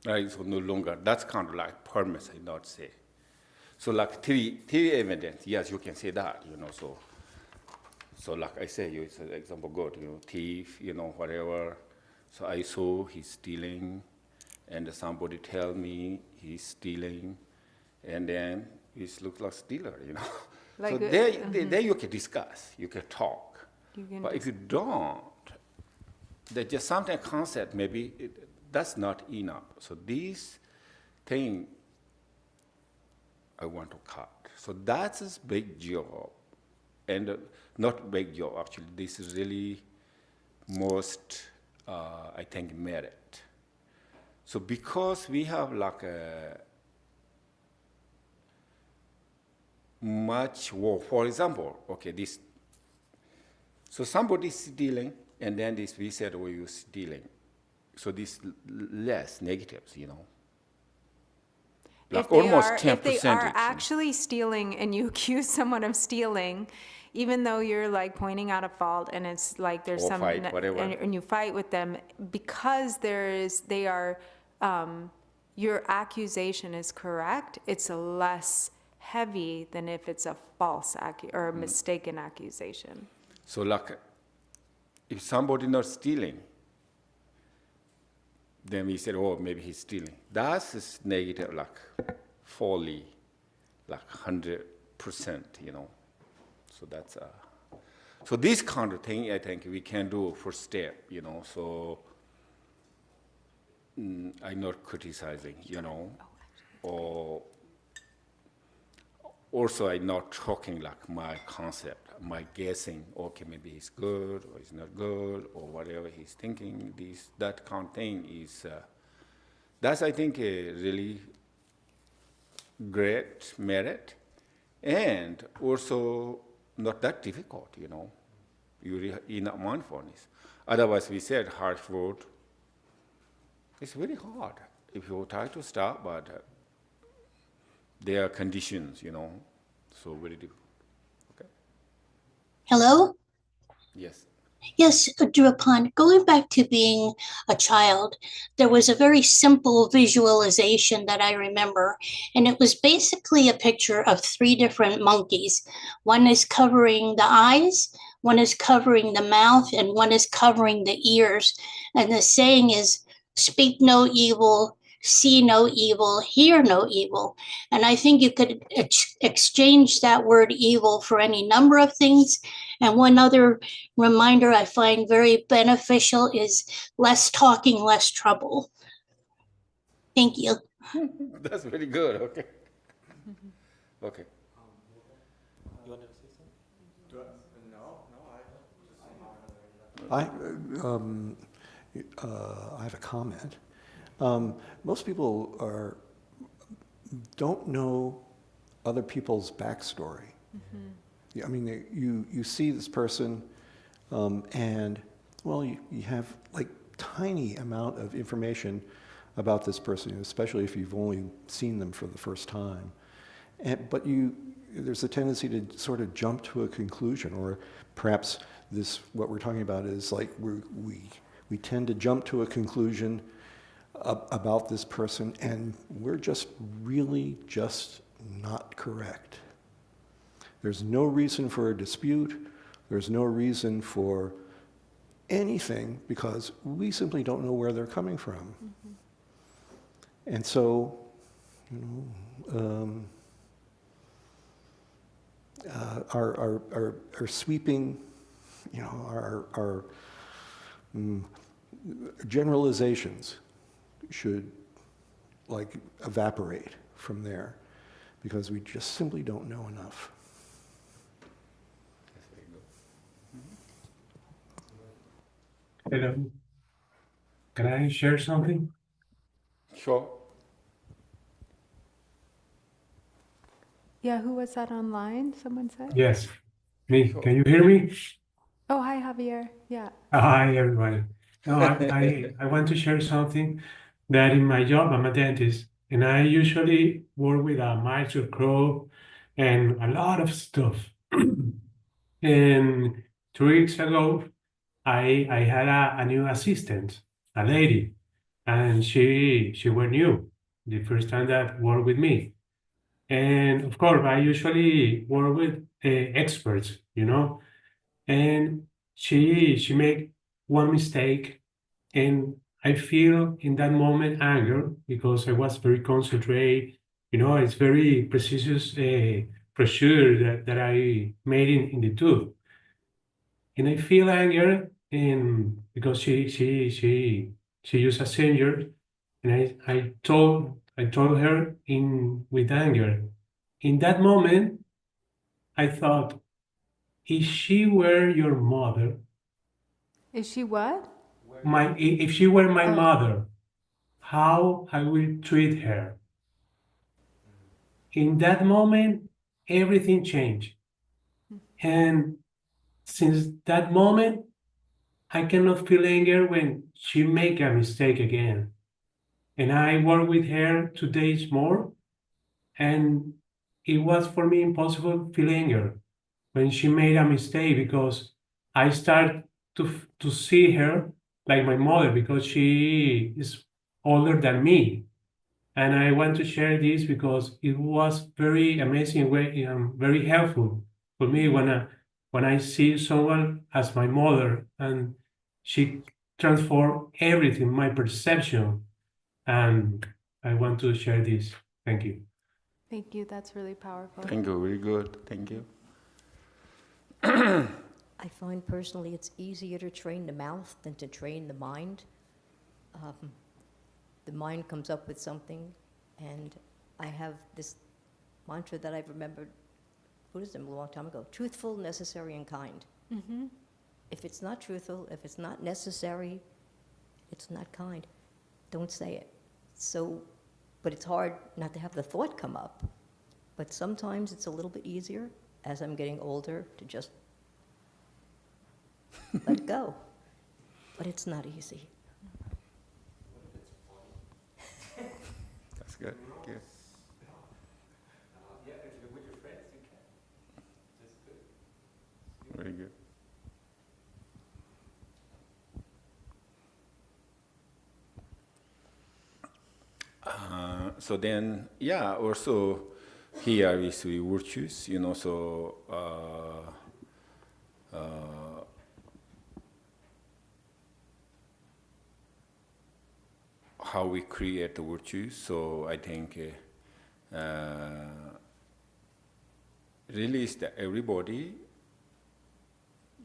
Right, so no longer, that's kind of like permits, I not say. So like three evidence, yes, you can say that, So like I say, it's an example good, thief, whatever. So I saw he's stealing, and somebody tell me he's stealing, and then it looks like stealer, Like so there you can discuss, you can talk. But if you don't, there's just something concept, maybe that's not enough. So this thing, I want to cut. So that's a big job. And not big job, actually. This is really most, I think, merit. So because we have like a much work, for example, okay, this. So somebody is stealing, and then this we said, well, you're stealing. So this less negatives, Like almost 10%. If they are actually stealing and you accuse someone of stealing, even though you're like pointing out a fault and it's like there's Or some fight, whatever. and you fight with them because your accusation is correct, it's less heavy than if it's a false or a mistaken accusation. So like, if somebody not stealing, then we said, oh, maybe he's stealing. That's negative, like, fully, like 100%, you know. So that's, so this kind of thing, I think we can do first step, you know. So I'm not criticizing, you know, or also I'm not talking like my concept, my guessing, okay, maybe he's good or he's not good or whatever he's thinking, that kind of thing is, that's I think a really great merit and also not that difficult, you know, in mindfulness. Otherwise we said harsh word, it's very hard if you try to start, but there are conditions, you know, so very difficult. Okay. Hello? Yes. Yes, Drupon, going back to being a child, there was a very simple visualization that I remember, and it was basically a picture of 3 different monkeys. One is covering the eyes, one is covering the mouth, and one is covering the ears. And the saying is, speak no evil, see no evil, hear no evil. And I think you could exchange that word evil for any number of things. And one other reminder I find very beneficial is less talking, less trouble. Thank you. That's very good, okay. Okay. You wanted to say something? I have a comment. Most people don't know other people's backstory. Mm-hmm. I mean, you see this person, and well, you have like tiny amount of information about this person, especially if you've only seen them for the first time. But there's a tendency to sort of jump to a conclusion, or perhaps what we're talking about is like we tend to jump to a conclusion about this person, and we're just really just not correct. There's no reason for a dispute. There's no reason for anything because we simply don't know where they're coming from. Mm-hmm. And so, our sweeping, our generalizations should like evaporate from there because we just simply don't know enough. Hello. Can I share something? Sure. Yeah, who was that online? Someone said? Yes, me. Can you hear me? Oh, hi, Javier. Yeah. Hi, everybody. No, I want to share something that in my job, I'm a dentist, and I usually work with a microscope and a lot of stuff. And 2 weeks ago, I had a new assistant, a lady, and she was new, the first time that worked with me. And of course, I usually work with experts, and she made one mistake, and I feel in that moment anger because I was very concentrated. It's very precise procedure that I made in the tooth, and I feel anger, and because she used a senior, and I told her with anger. In that moment, I thought, if she were your mother, Is she what? if she were my mother, how I will treat her. In that moment, everything changed. And since that moment, I cannot feel anger when she make a mistake again. And I work with her 2 days more, And it was for me impossible to feel anger when she made a mistake, because I start to see her like my mother, because she is older than me. And I want to share this because it was very amazing way, very helpful for me when I see someone as my mother, and she transformed everything, my perception. And I want to share this. Thank you. Thank you. That's really powerful. Thank you. Very good. Thank you. I find personally it's easier to train the mouth than to train the mind. The mind comes up with something, and I have this mantra that I've remembered Buddhism a long time ago: truthful, necessary, and kind. Mm-hmm. If it's not truthful, if it's not necessary, it's not kind. Don't say it. So, but it's hard not to have the thought come up. But sometimes it's a little bit easier, as I'm getting older, to just let it go. But it's not easy. That's good. Good. Very good. So then, yeah, also here we see virtues, so how we create the virtues. So I think really is that everybody,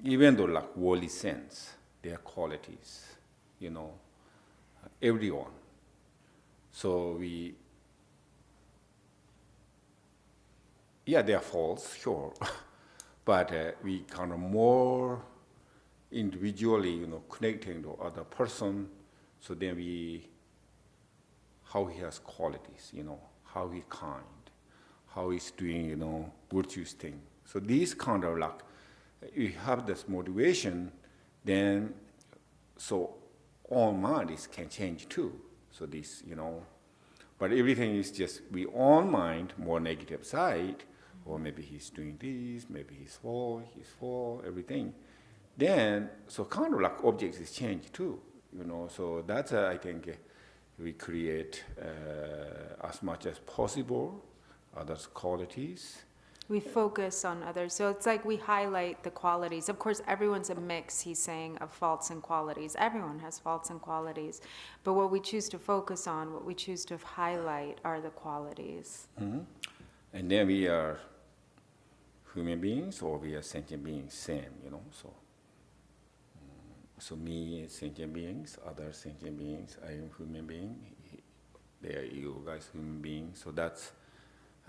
even though like worldly sense, their qualities, everyone. So there are faults, sure, but we kind of more individually, connecting to other person. So then how he has qualities, how he kind, how he's doing, virtuous thing. So these kind of like, you have this motivation, then so all minds can change too. So this, but everything is just we own mind more negative side, or maybe he's doing this, maybe he's full, everything. Then so kind of like objects is changed too, So that's I think we create as much as possible others' qualities. We focus on others. So it's like we highlight the qualities. Of course, everyone's a mix, he's saying, of faults and qualities. Everyone has faults and qualities. But what we choose to focus on, what we choose to highlight are the qualities. Mm-hmm. And then we are human beings or we are sentient beings, same, So me is sentient beings, other sentient beings, I am human being. They are you guys human beings. So that's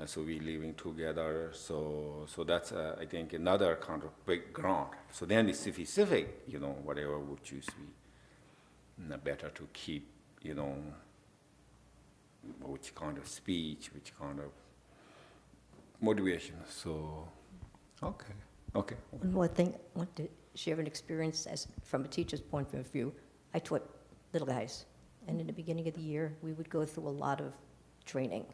so we living together. So that's I think another kind of background. So then it's specific, whatever we choose, we better to keep, which kind of speech, which kind of motivation. So okay. One more thing, I want to share an experience from a teacher's point of view. I taught little guys, and in the beginning of the year, we would go through a lot of training.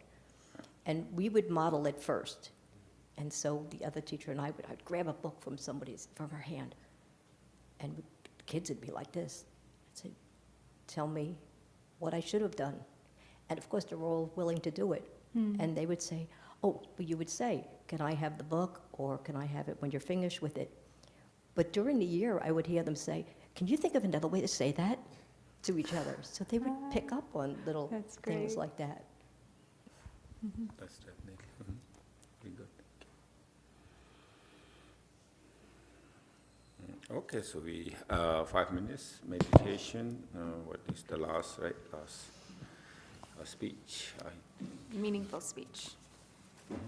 And we would model it first. And so the other teacher and I'd grab a book from her hand, and the kids would be like this. I'd say, tell me what I should have done. And of course, they're all willing to do it. And they would say, oh, but you would say, can I have the book, or can I have it when you're finished with it? But during the year, I would hear them say, can you think of another way to say that to each other? So they would pick up on little things like that. Mm-hmm. That's definitely very good. Okay, so we 5 minutes meditation. What is the last speech? Meaningful speech. Mm-hmm.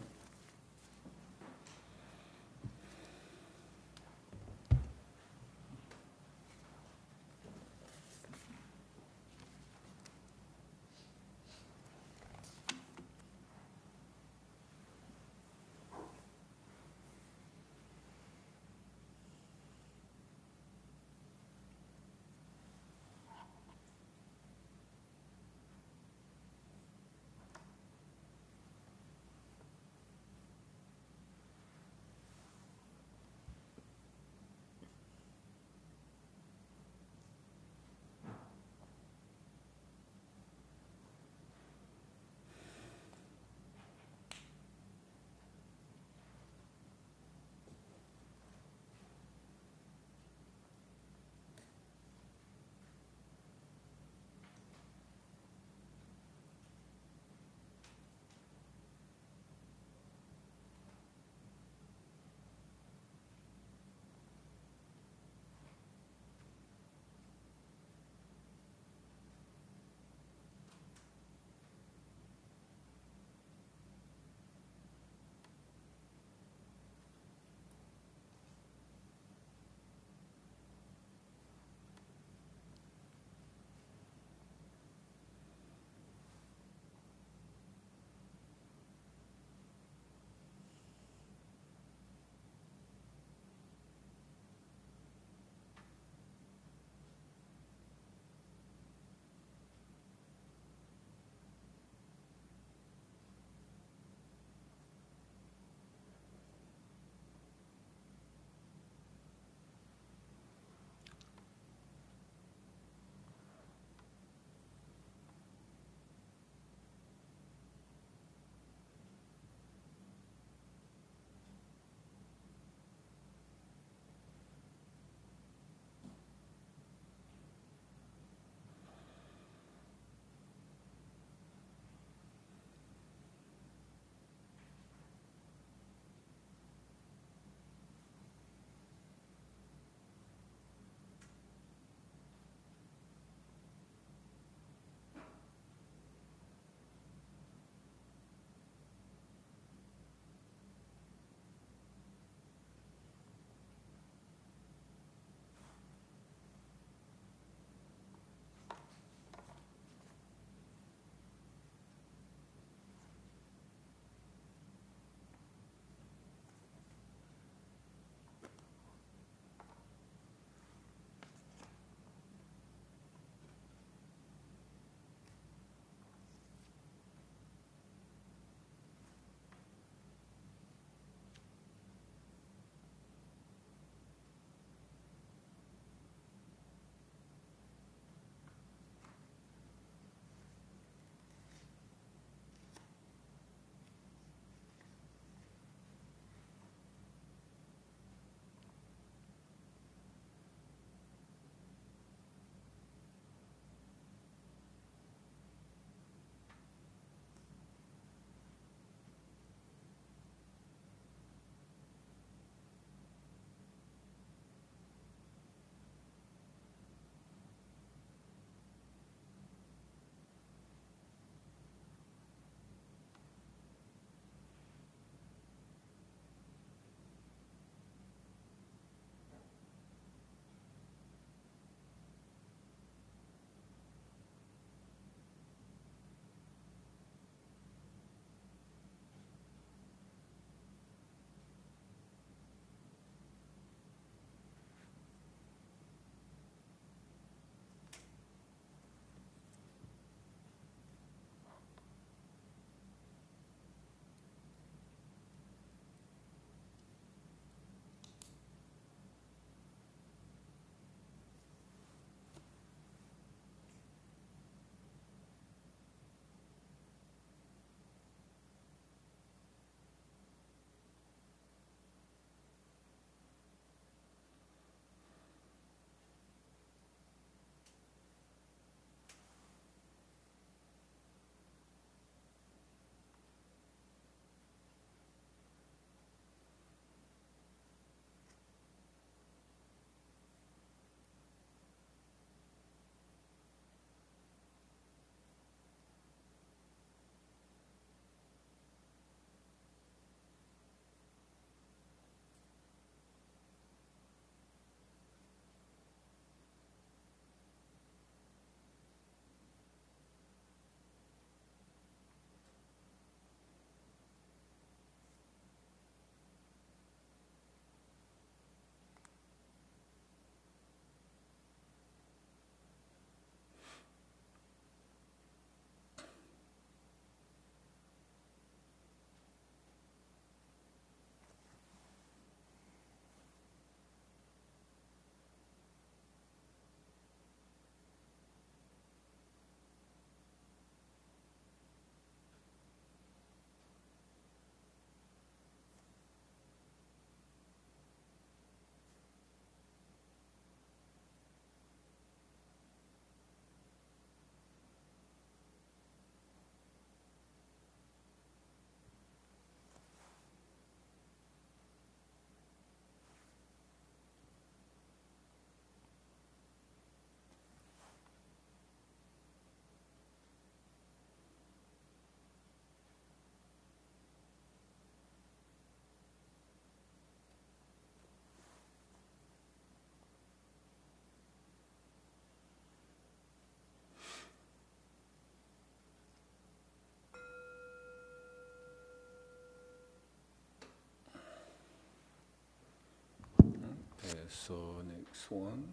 So next one,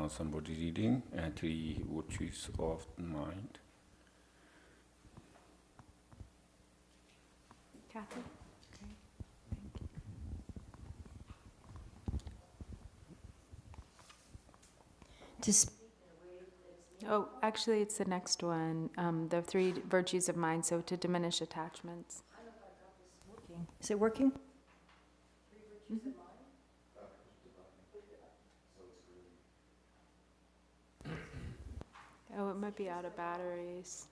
somebody reading three virtues of the mind. Kathy? Oh, actually, it's the next one. The three virtues of mind. So to diminish attachments. Is it working? Mm-hmm. Oh, it might be out of batteries.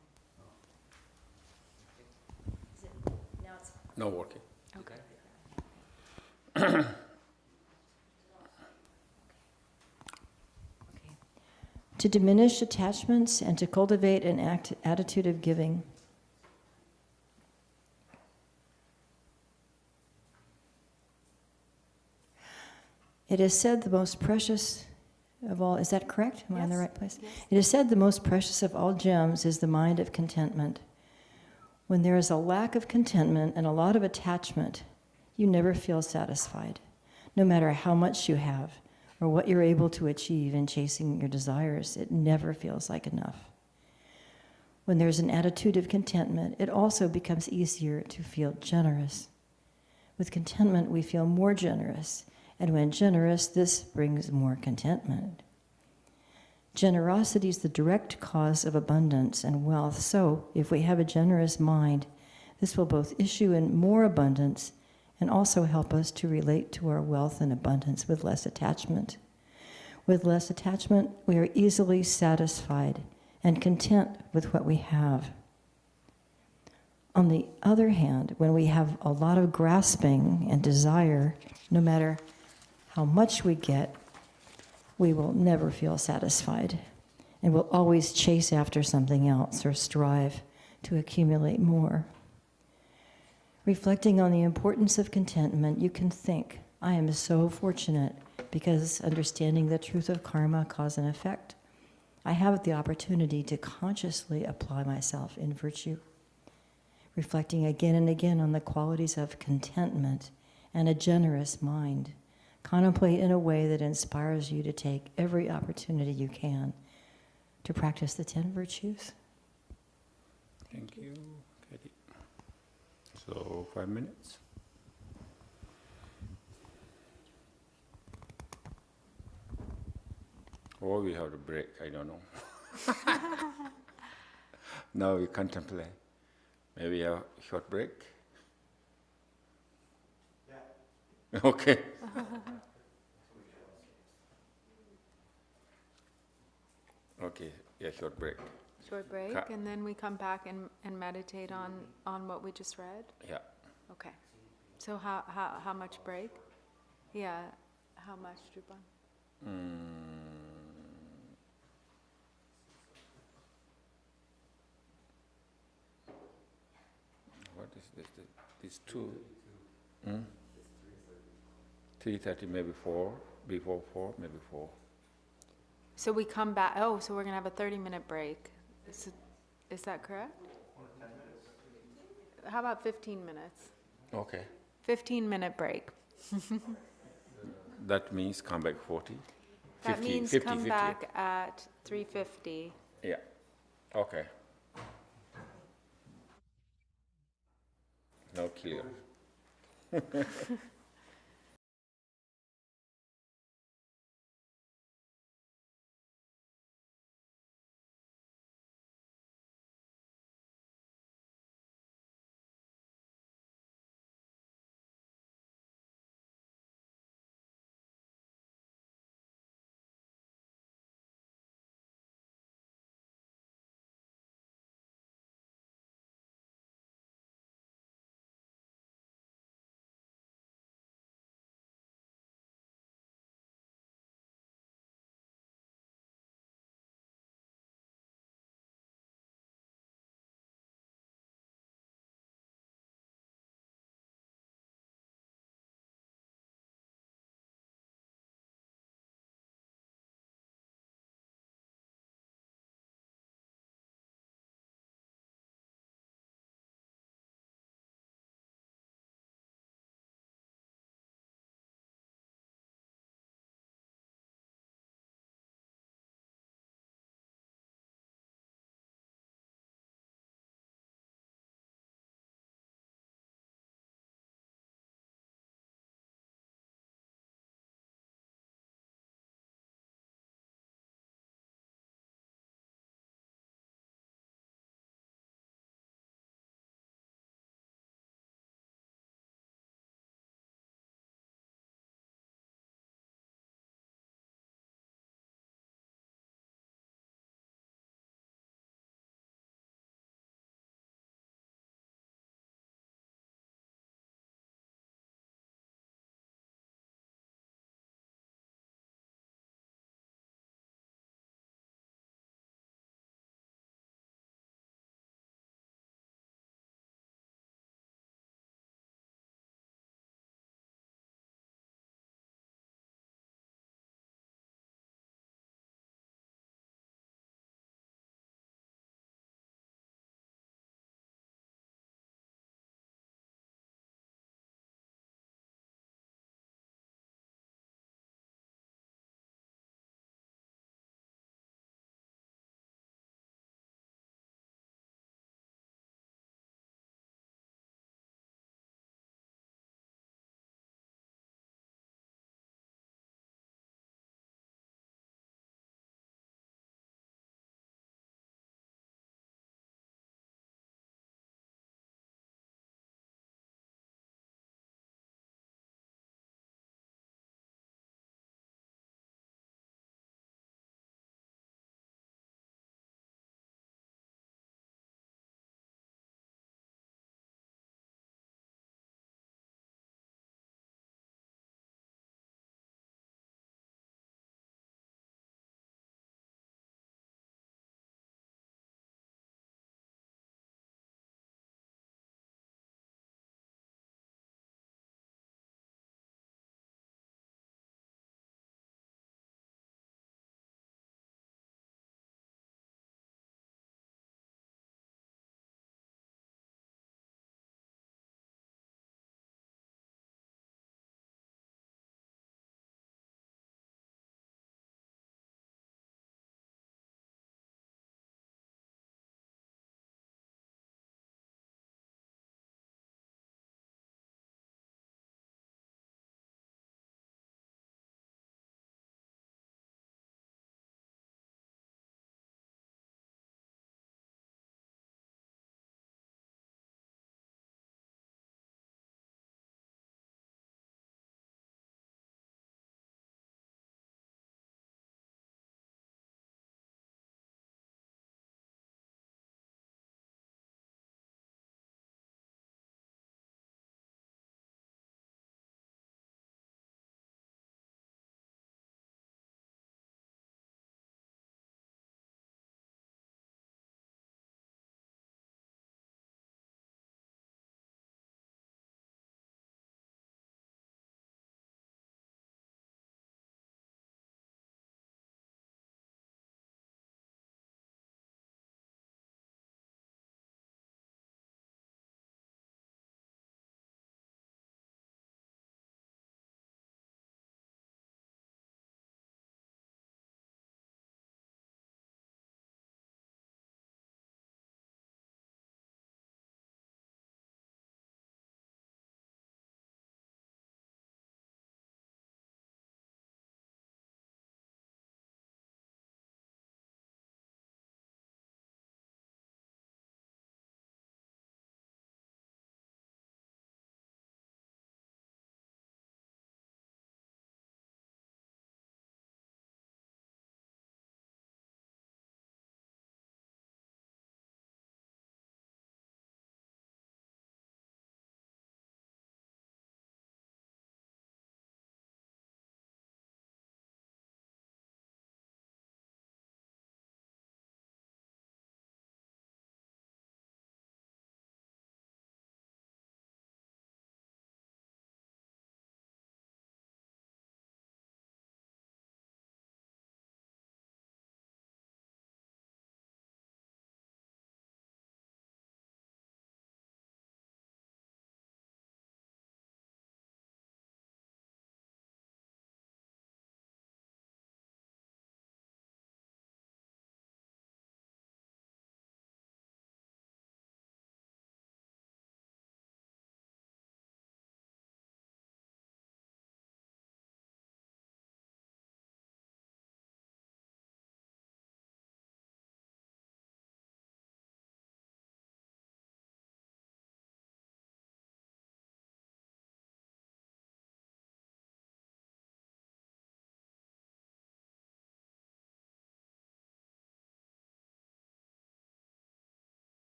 Not working. Okay. To diminish attachments and to cultivate an attitude of giving. It is said the most precious of all, is that correct? Am I in the right place? Yes. It is said the most precious of all gems is the mind of contentment. When there is a lack of contentment and a lot of attachment, you never feel satisfied, no matter how much you have or what you're able to achieve in chasing your desires. It never feels like enough. When there's an attitude of contentment, it also becomes easier to feel generous. With contentment, we feel more generous, and when generous, this brings more contentment. Generosity is the direct cause of abundance and wealth, so if we have a generous mind, this will both issue in more abundance and also help us to relate to our wealth and abundance with less attachment. With less attachment, we are easily satisfied and content with what we have. On the other hand, when we have a lot of grasping and desire, no matter how much we get, we will never feel satisfied and will always chase after something else or strive to accumulate more. Reflecting on the importance of contentment, you can think, I am so fortunate because understanding the truth of karma, cause and effect, I have the opportunity to consciously apply myself in virtue. Reflecting again and again on the qualities of contentment and a generous mind, contemplate in a way that inspires you to take every opportunity you can to practice the 10 virtues. Thank you, Katie. So 5 minutes. Or we have a break, I don't know. Now we contemplate. Maybe a short break? Yeah. Okay. Okay, yeah, short break. Short break, and then we come back and meditate on what we just read? Yeah. Okay. So how much break? Yeah, how much, Drupon? What is this? This 2? 3:30, maybe 4. Before 4, maybe 4. So we come back, oh, so we're going to have a 30-minute break. Is that correct? How about 15 minutes? Okay. 15-minute break. That means come back 40? That 50, means 50, come 50. back at 3:50. Yeah. Okay. Now clear.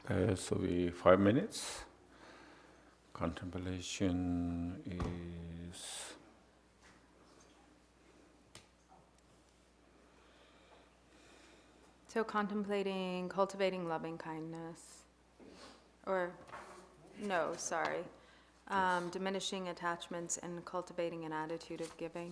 So 5 minutes. Contemplation is So contemplating, cultivating loving kindness, or no, sorry, diminishing attachments and cultivating an attitude of giving.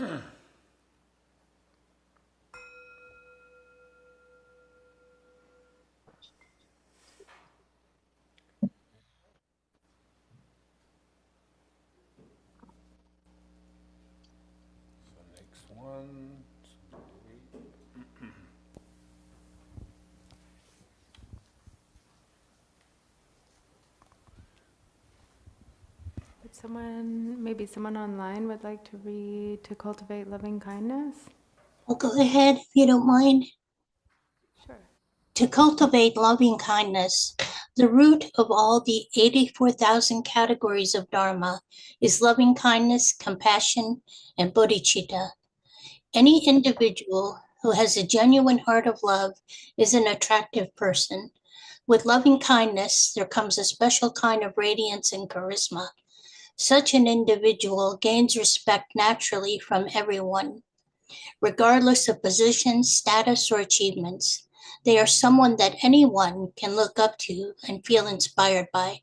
Next one. Maybe someone online would like to read To Cultivate Loving Kindness? I'll go ahead if you don't mind. Sure. To cultivate loving kindness, the root of all the 84,000 categories of Dharma is loving kindness, compassion, and bodhicitta. Any individual who has a genuine heart of love is an attractive person. With loving kindness, there comes a special kind of radiance and charisma. Such an individual gains respect naturally from everyone, regardless of position, status, or achievements. They are someone that anyone can look up to and feel inspired by.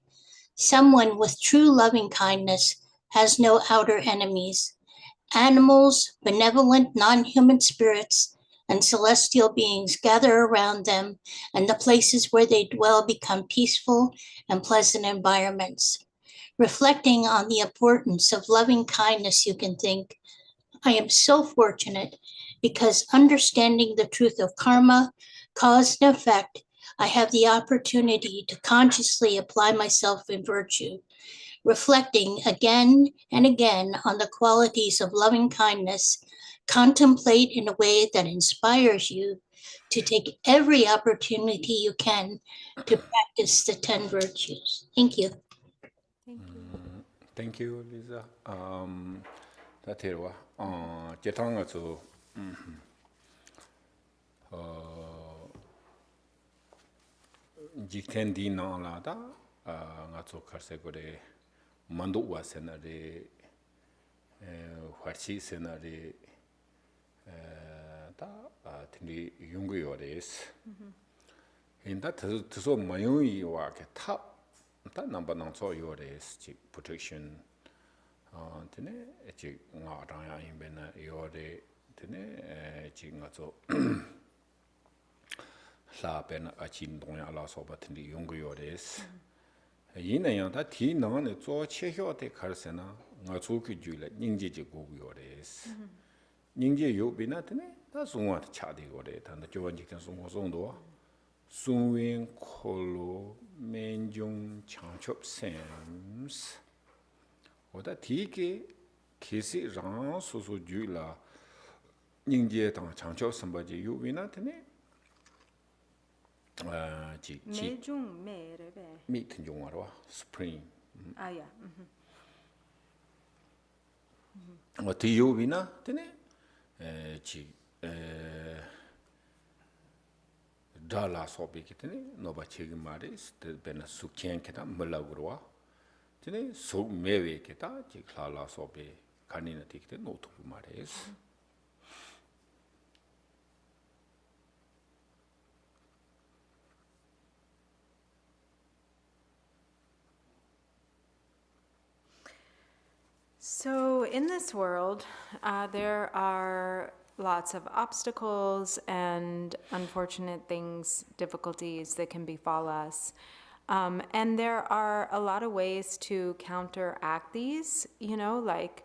Someone with true loving kindness has no outer enemies. Animals, benevolent non-human spirits, and celestial beings gather around them, and the places where they dwell become peaceful and pleasant environments. Reflecting on the importance of loving kindness, you can think, I am so fortunate because understanding the truth of karma, cause and effect, I have the opportunity to consciously apply myself in virtue. Reflecting again and again on the qualities of loving kindness, contemplate in a way that inspires you to take every opportunity you can to practice the 10 virtues. Thank you. Thank you. Thank you, Lisa. 다테와 제탕가서 직텐디 나라다 가서 카세고레 만도와 세나레 화치 세나레 다 틴리 용구요레스 인다 드소 마요이와 게타 다 넘버 요레스 직 protection tene chi nga rang yin ben na yore tene chi nga zo la ben a chin dong ya la so ba tene yong yore s yin na yang ta ti na ne zo che hyo de kar se na nga zo ku ju la ning ji ji gu yore s ning ji yo bi na tene ta sung wa cha de yore ta na jo wan ji ten sung wo song do sung wen ko lo men jung chang chop sems 오다 디게 계시 랑 소소 주라 닝제 당 장초 선바지 유비나트네 지 매중 매레베 미튼 종화로 스프링 아야 어디 유비나 테네 지 달라 소비키테네 노바 체기 마레스 베나 수켄 케다 몰라고로와 tene so mewe keta ji khala sobe kanina tikte no to mares So in this world, there are lots of obstacles and unfortunate things, difficulties that can befall us. And there are a lot of ways to counteract these, like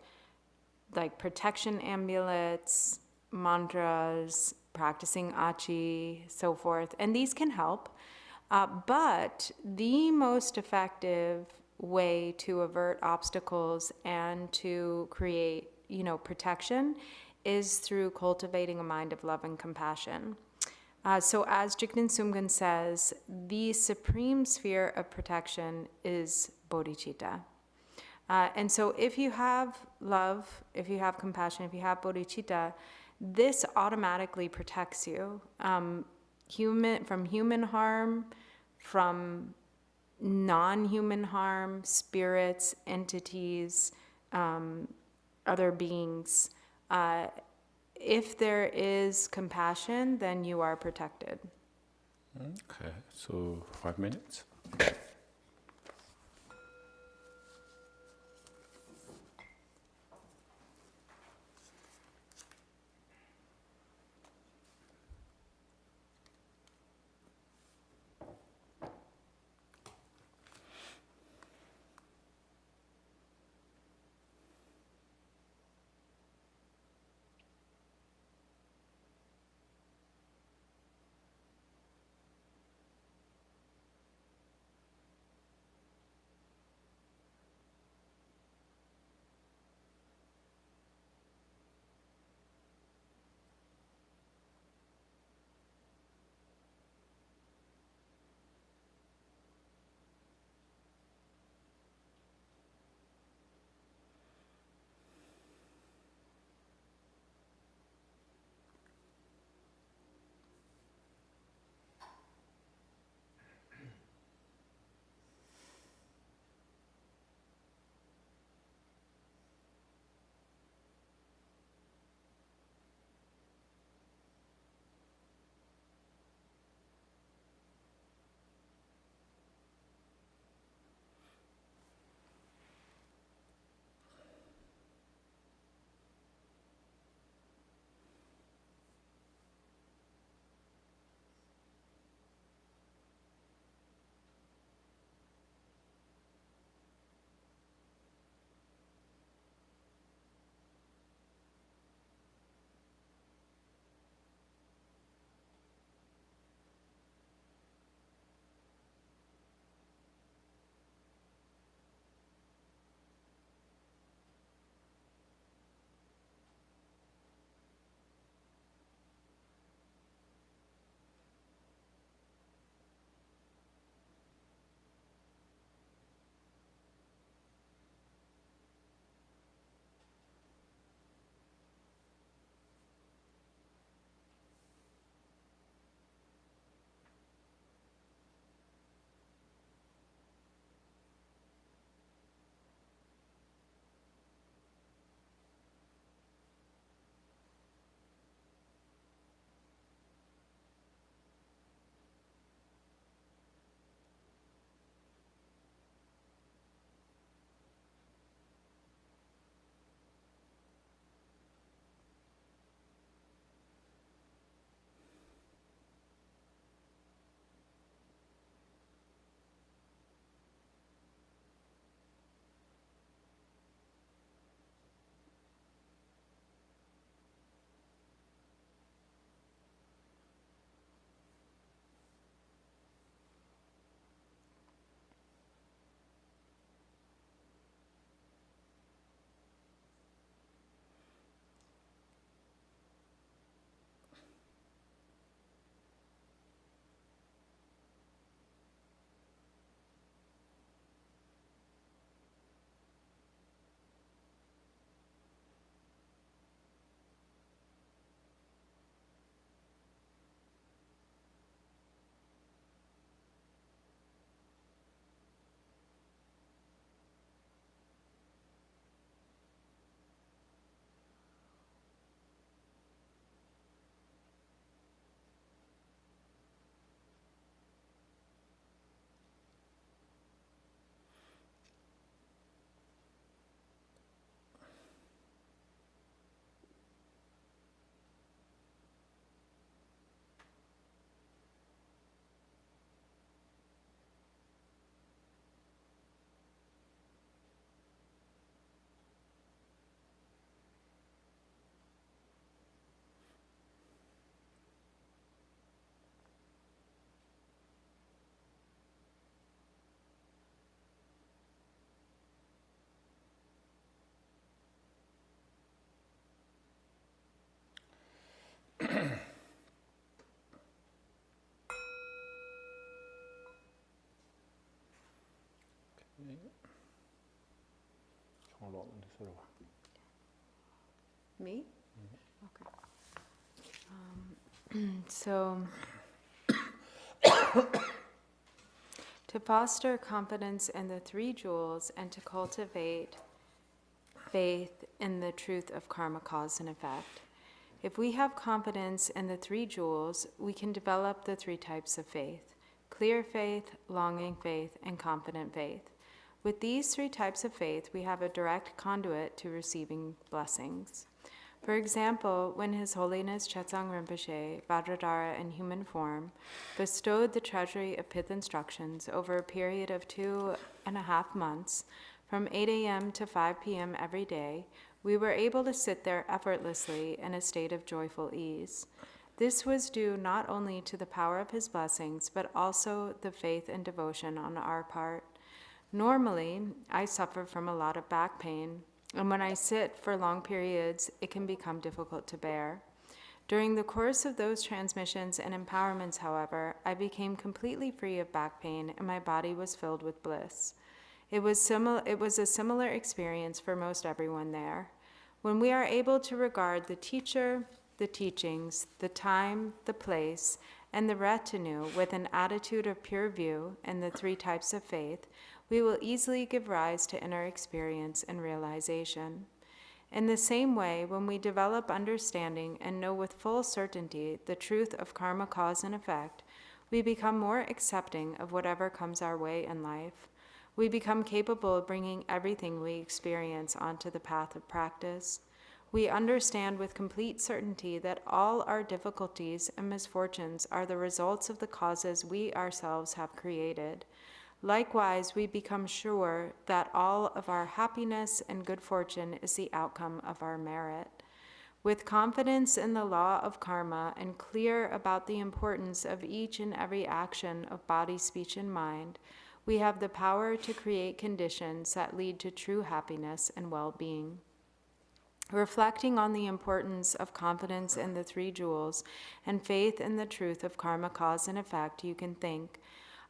protection amulets, mantras, practicing achi, so forth. And these can help. But the most effective way to avert obstacles and to create, protection is through cultivating a mind of love and compassion. So as Jigten Sumgun says, the supreme sphere of protection is bodhicitta. And so if you have love, if you have compassion, if you have bodhicitta, this automatically protects you from human harm, from non-human harm, spirits, entities, other beings. If there is compassion, then you are protected. Okay, so 5 minutes. Me? Okay. So, to foster confidence in the three jewels and to cultivate faith in the truth of karma, cause, and effect. If we have confidence in the three jewels, we can develop the three types of faith: clear faith, longing faith, and confident faith. With these three types of faith, we have a direct conduit to receiving blessings. For example, when His Holiness Chetsang Rinpoche, Vajradhara in human form, bestowed the treasury of pith instructions over a period of 2.5 months, from 8 a.m. to 5 p.m. every day, we were able to sit there effortlessly in a state of joyful ease. This was due not only to the power of His blessings, but also the faith and devotion on our part. Normally, I suffer from a lot of back pain, and when I sit for long periods, it can become difficult to bear. During the course of those transmissions and empowerments, however, I became completely free of back pain, and my body was filled with bliss. It was a similar experience for most everyone there. When we are able to regard the teacher, the teachings, the time, the place, and the retinue with an attitude of pure view and the three types of faith, we will easily give rise to inner experience and realization. In the same way, when we develop understanding and know with full certainty the truth of karma, cause, and effect, we become more accepting of whatever comes our way in life. We become capable of bringing everything we experience onto the path of practice. We understand with complete certainty that all our difficulties and misfortunes are the results of the causes we ourselves have created. Likewise, we become sure that all of our happiness and good fortune is the outcome of our merit. With confidence in the law of karma and clear about the importance of each and every action of body, speech, and mind, we have the power to create conditions that lead to true happiness and well-being. Reflecting on the importance of confidence in the three jewels and faith in the truth of karma, cause, and effect, you can think,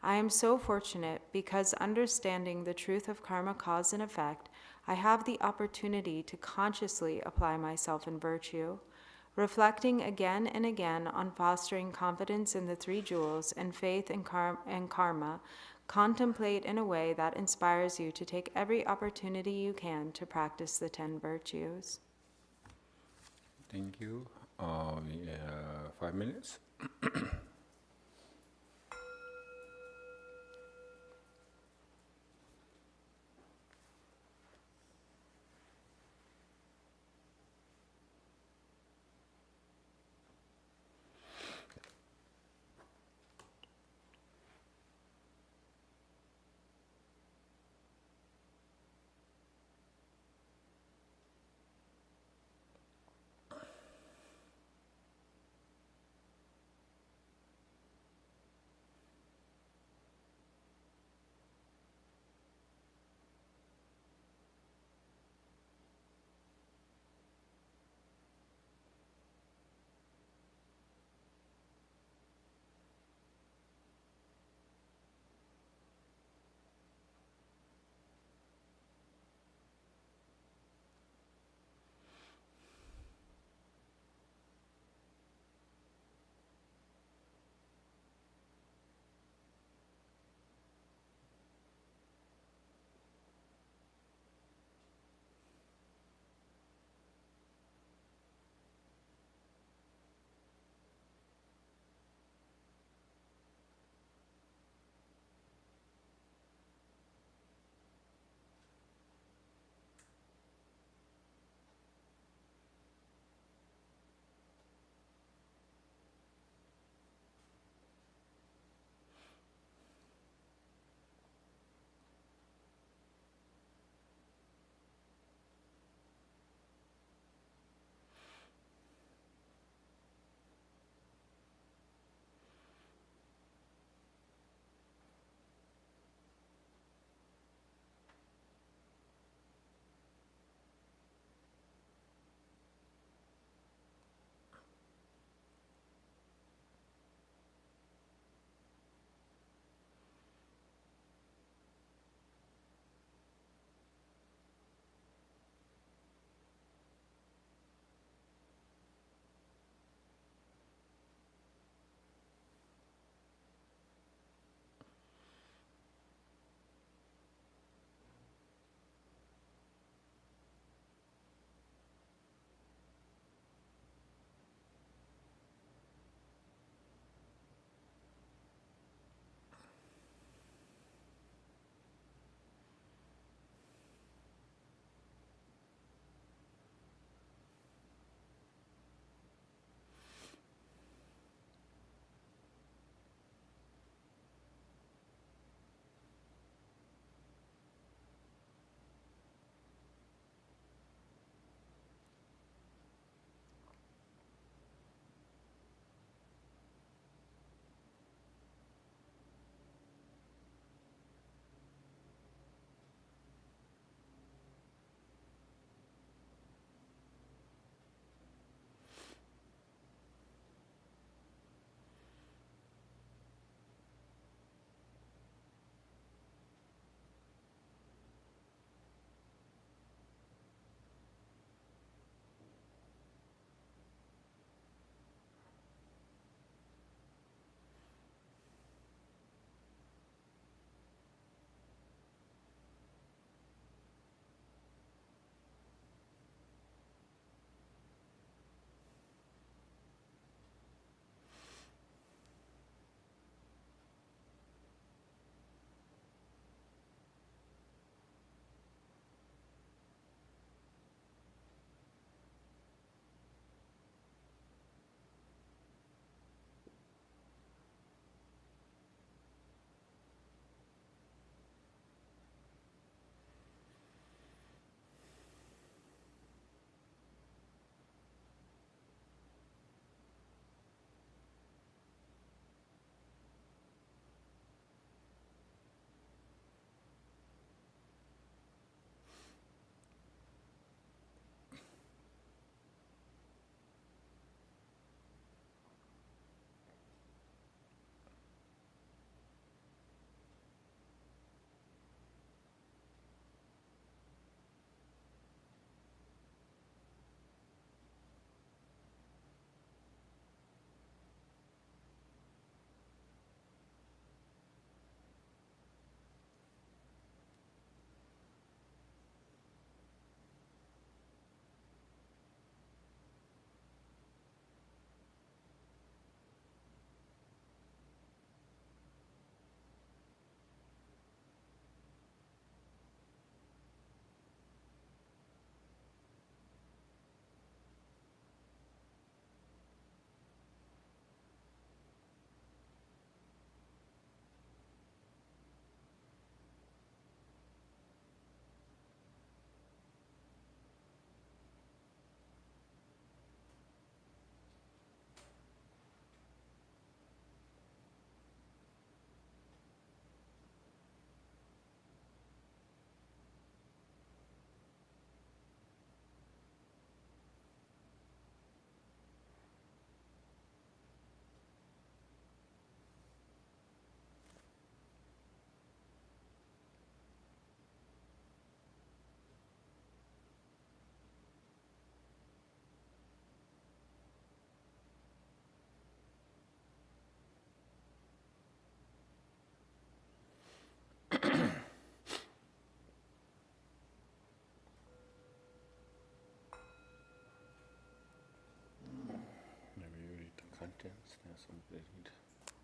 I am so fortunate because understanding the truth of karma, cause, and effect, I have the opportunity to consciously apply myself in virtue. Reflecting again and again on fostering confidence in the three jewels and faith in karma, contemplate in a way that inspires you to take every opportunity you can to practice the 10 virtues. Thank you. 5 minutes.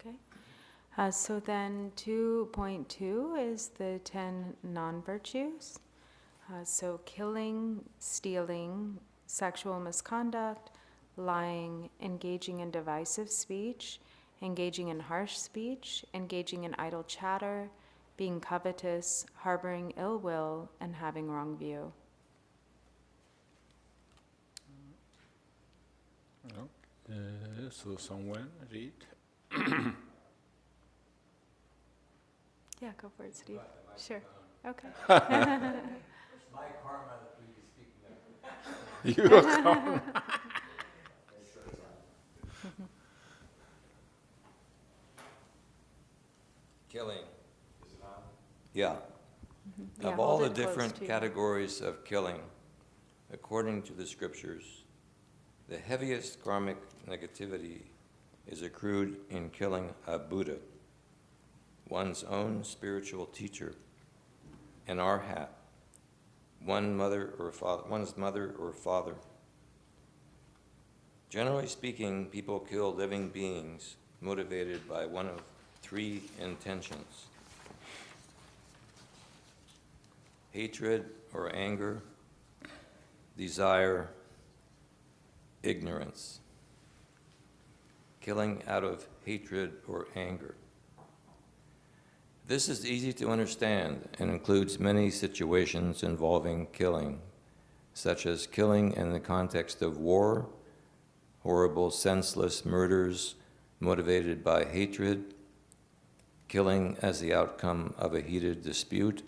Okay. So then 2.2 is the 10 non-virtues. So killing, stealing, sexual misconduct, lying, engaging in divisive speech, engaging in harsh speech, engaging in idle chatter, being covetous, harboring ill will, and having wrong view. So someone read. Yeah, go for it, Steve. Sure. Okay. My karma that we be speaking of. Your karma. Killing. Yeah. Yeah, Of all hold the it close different to you. categories of killing, according to the scriptures, the heaviest karmic negativity is accrued in killing a Buddha, one's own spiritual teacher, an arhat, one's mother or father. Generally speaking, people kill living beings motivated by one of three intentions: hatred or anger, desire, ignorance. Killing out of hatred or anger. This is easy to understand and includes many situations involving killing, such as killing in the context of war, horrible senseless murders motivated by hatred, killing as the outcome of a heated dispute,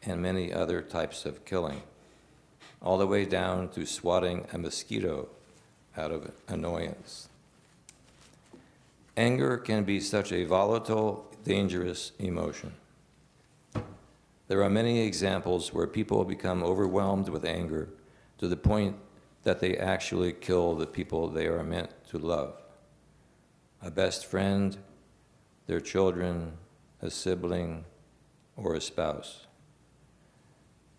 and many other types of killing, all the way down to swatting a mosquito out of annoyance. Anger can be such a volatile, dangerous emotion. There are many examples where people become overwhelmed with anger to the point that they actually kill the people they are meant to love: a best friend, their children, a sibling, or a spouse.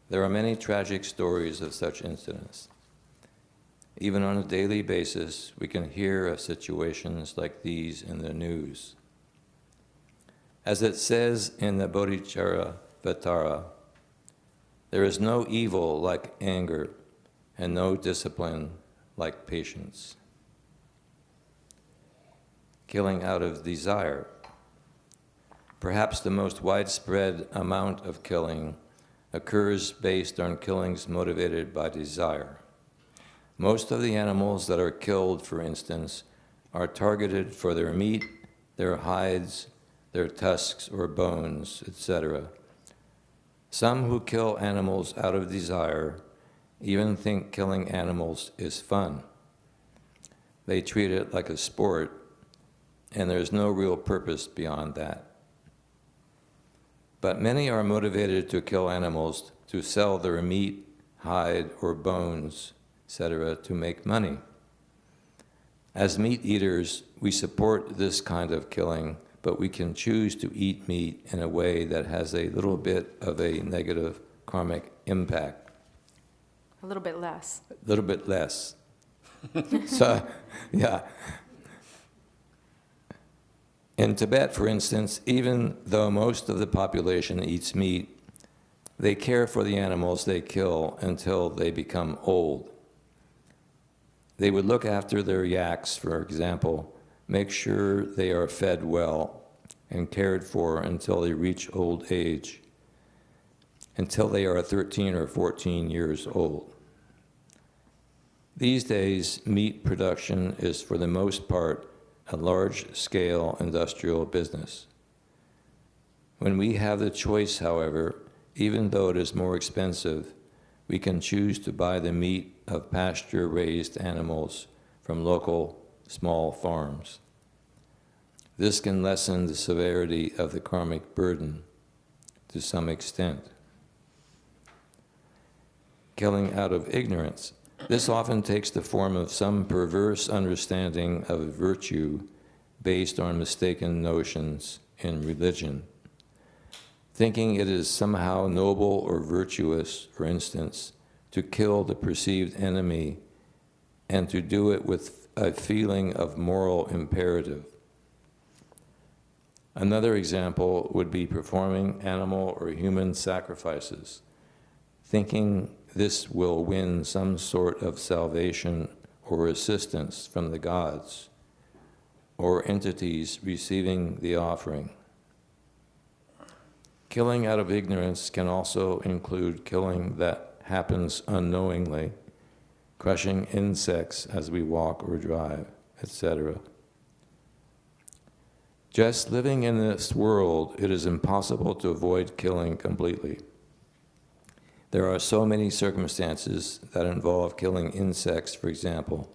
There are many tragic stories of such incidents. Even on a daily basis, we can hear of situations like these in the news. As it says in the Bodhicharyavatara, there is no evil like anger and no discipline like patience. Killing out of desire. Perhaps the most widespread amount of killing occurs based on killings motivated by desire. Most of the animals that are killed, for instance, are targeted for their meat, their hides, their tusks or bones, etc. Some who kill animals out of desire even think killing animals is fun. They treat it like a sport, and there's no real purpose beyond that. But many are motivated to kill animals to sell their meat, hide, or bones, etc., to make money. As meat eaters, we support this kind of killing, but we can choose to eat meat in a way that has a little bit of a negative karmic impact. A little bit less. A little bit less. So, yeah. In Tibet, for instance, even though most of the population eats meat, they care for the animals they kill until they become old. They would look after their yaks, for example, make sure they are fed well and cared for until they reach old age, until they are 13 or 14 years old. These days, meat production is, for the most part, a large-scale industrial business. When we have the choice, however, even though it is more expensive, we can choose to buy the meat of pasture-raised animals from local small farms. This can lessen the severity of the karmic burden to some extent. Killing out of ignorance. This often takes the form of some perverse understanding of virtue based on mistaken notions in religion. Thinking it is somehow noble or virtuous, for instance, to kill the perceived enemy and to do it with a feeling of moral imperative. Another example would be performing animal or human sacrifices, thinking this will win some sort of salvation or assistance from the gods or entities receiving the offering. Killing out of ignorance can also include killing that happens unknowingly, crushing insects as we walk or drive, etc. Just living in this world, it is impossible to avoid killing completely. There are so many circumstances that involve killing insects, for example,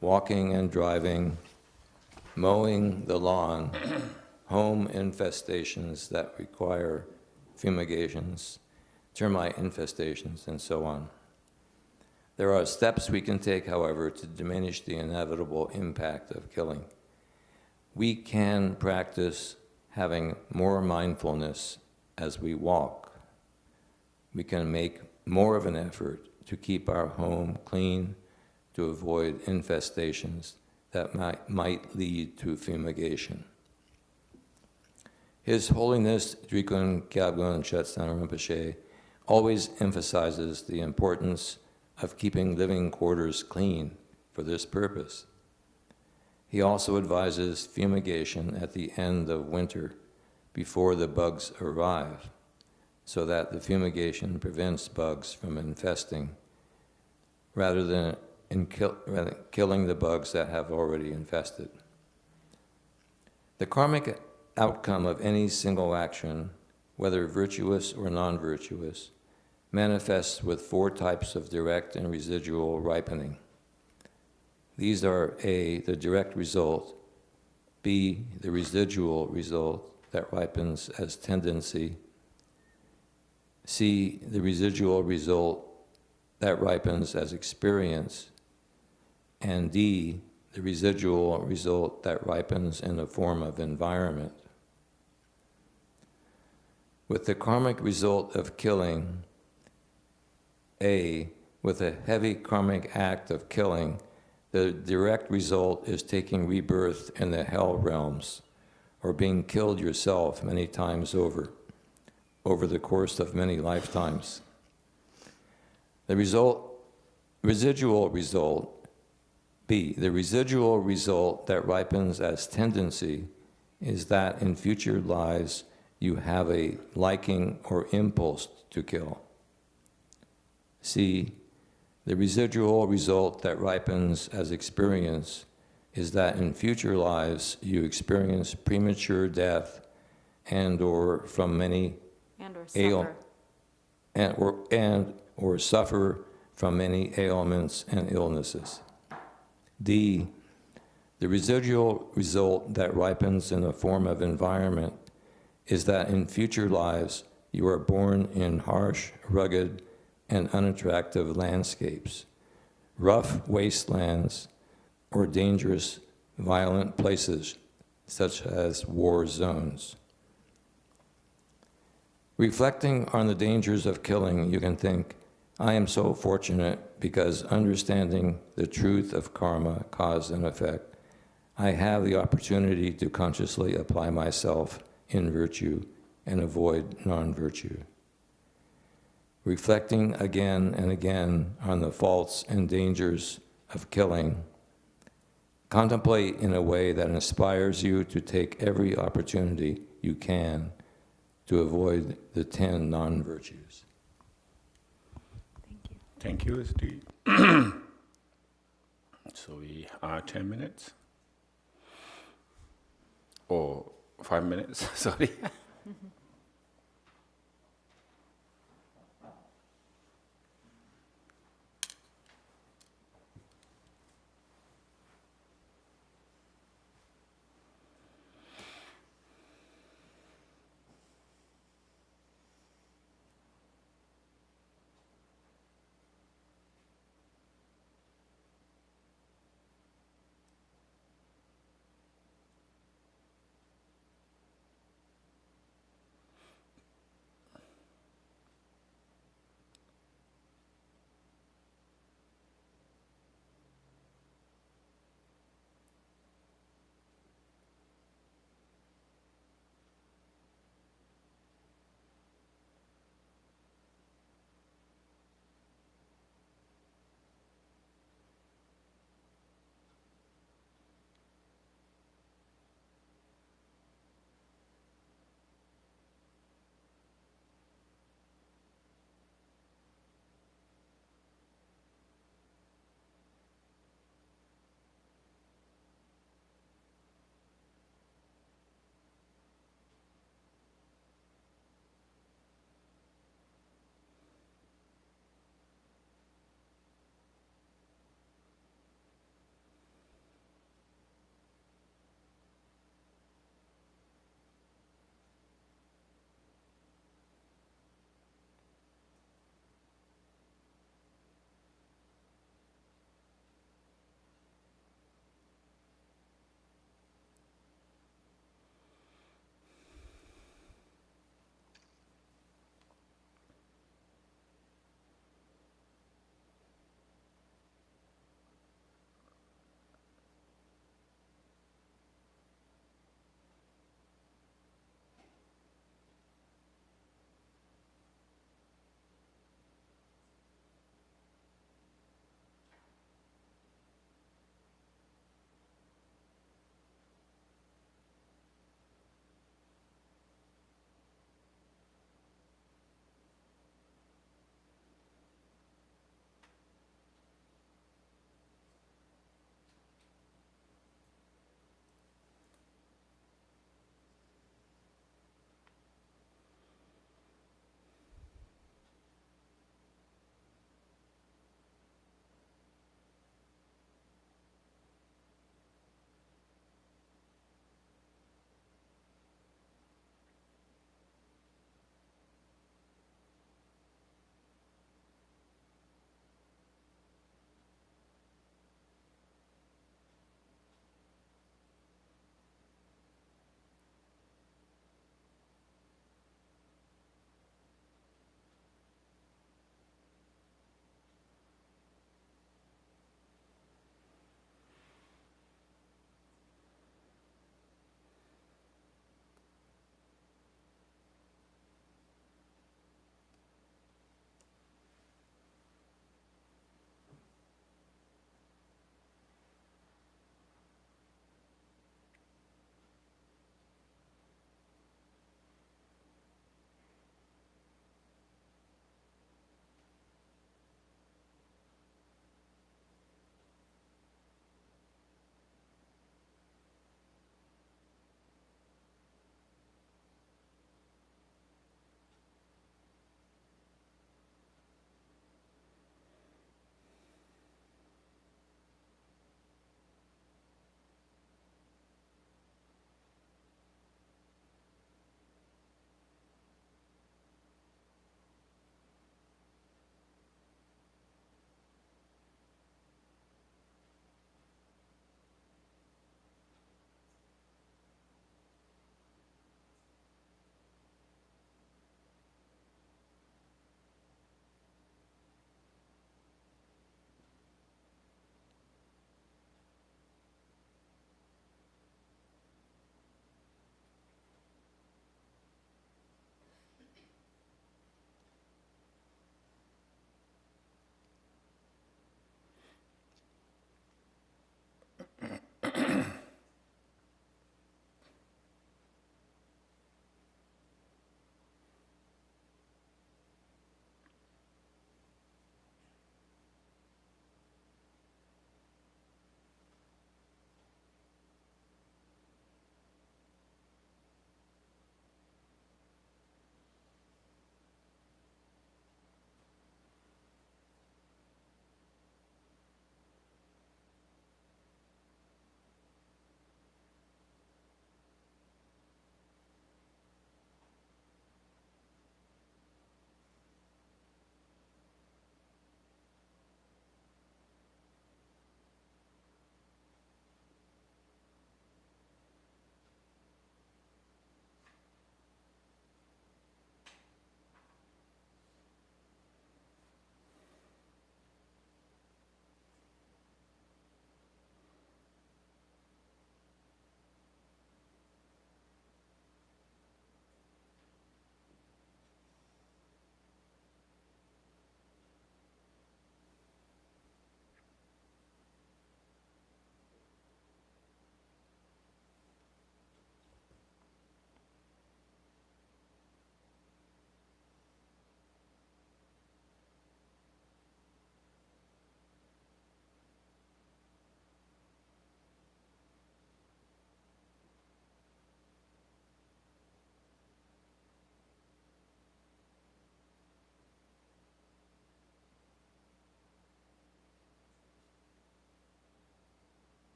walking and driving, mowing the lawn, home infestations that require fumigations, termite infestations, and so on. There are steps we can take, however, to diminish the inevitable impact of killing. We can practice having more mindfulness as we walk. We can make more of an effort to keep our home clean, to avoid infestations that might lead to fumigation. His Holiness Drupon Kyabgon Shetsan Rinpoche always emphasizes the importance of keeping living quarters clean for this purpose. He also advises fumigation at the end of winter before the bugs arrive, so that the fumigation prevents bugs from infesting rather than killing the bugs that have already infested. The karmic outcome of any single action, whether virtuous or non-virtuous, manifests with 4 types of direct and residual ripening. These are A, the direct result, B, the residual result that ripens as tendency, C, the residual result that ripens as experience, and D, the residual result that ripens in the form of environment. With the karmic result of killing, A, with a heavy karmic act of killing, the direct result is taking rebirth in the hell realms, or being killed yourself many times over the course of many lifetimes. The residual result, B, the residual result that ripens as tendency is that in future lives you have a liking or impulse to kill. C, the residual result that ripens as experience is that in future lives you experience premature death or from many or suffer from many ailments and illnesses. D, the residual result that ripens in the form of environment is that in future lives you are born in harsh, rugged, and unattractive landscapes, rough wastelands, or dangerous, violent places, such as war zones. Reflecting on the dangers of killing, you can think, I am so fortunate because understanding the truth of karma, cause and effect, I have the opportunity to consciously apply myself in virtue and avoid non-virtue. Reflecting again and again on the faults and dangers of killing, contemplate in a way that inspires you to take every opportunity you can to avoid the 10 non-virtues. Thank you, SD. So we are 10 minutes? Or 5 minutes, sorry.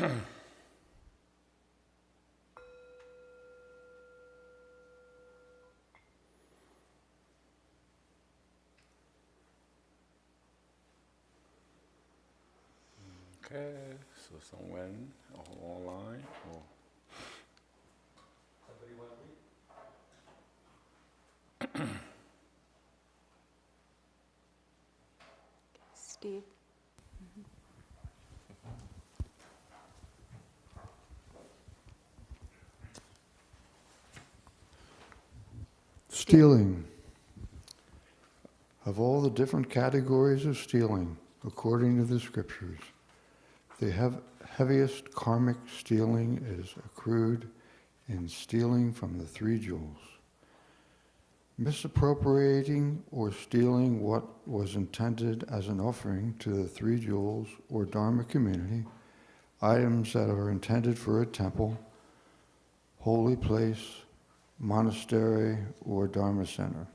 Okay, so someone online or Steve? Stealing. Of all the different categories of stealing, according to the scriptures, the heaviest karmic stealing is accrued in stealing from the three jewels. Misappropriating or stealing what was intended as an offering to the three jewels or Dharma community, items that are intended for a temple, holy place, monastery, or Dharma center.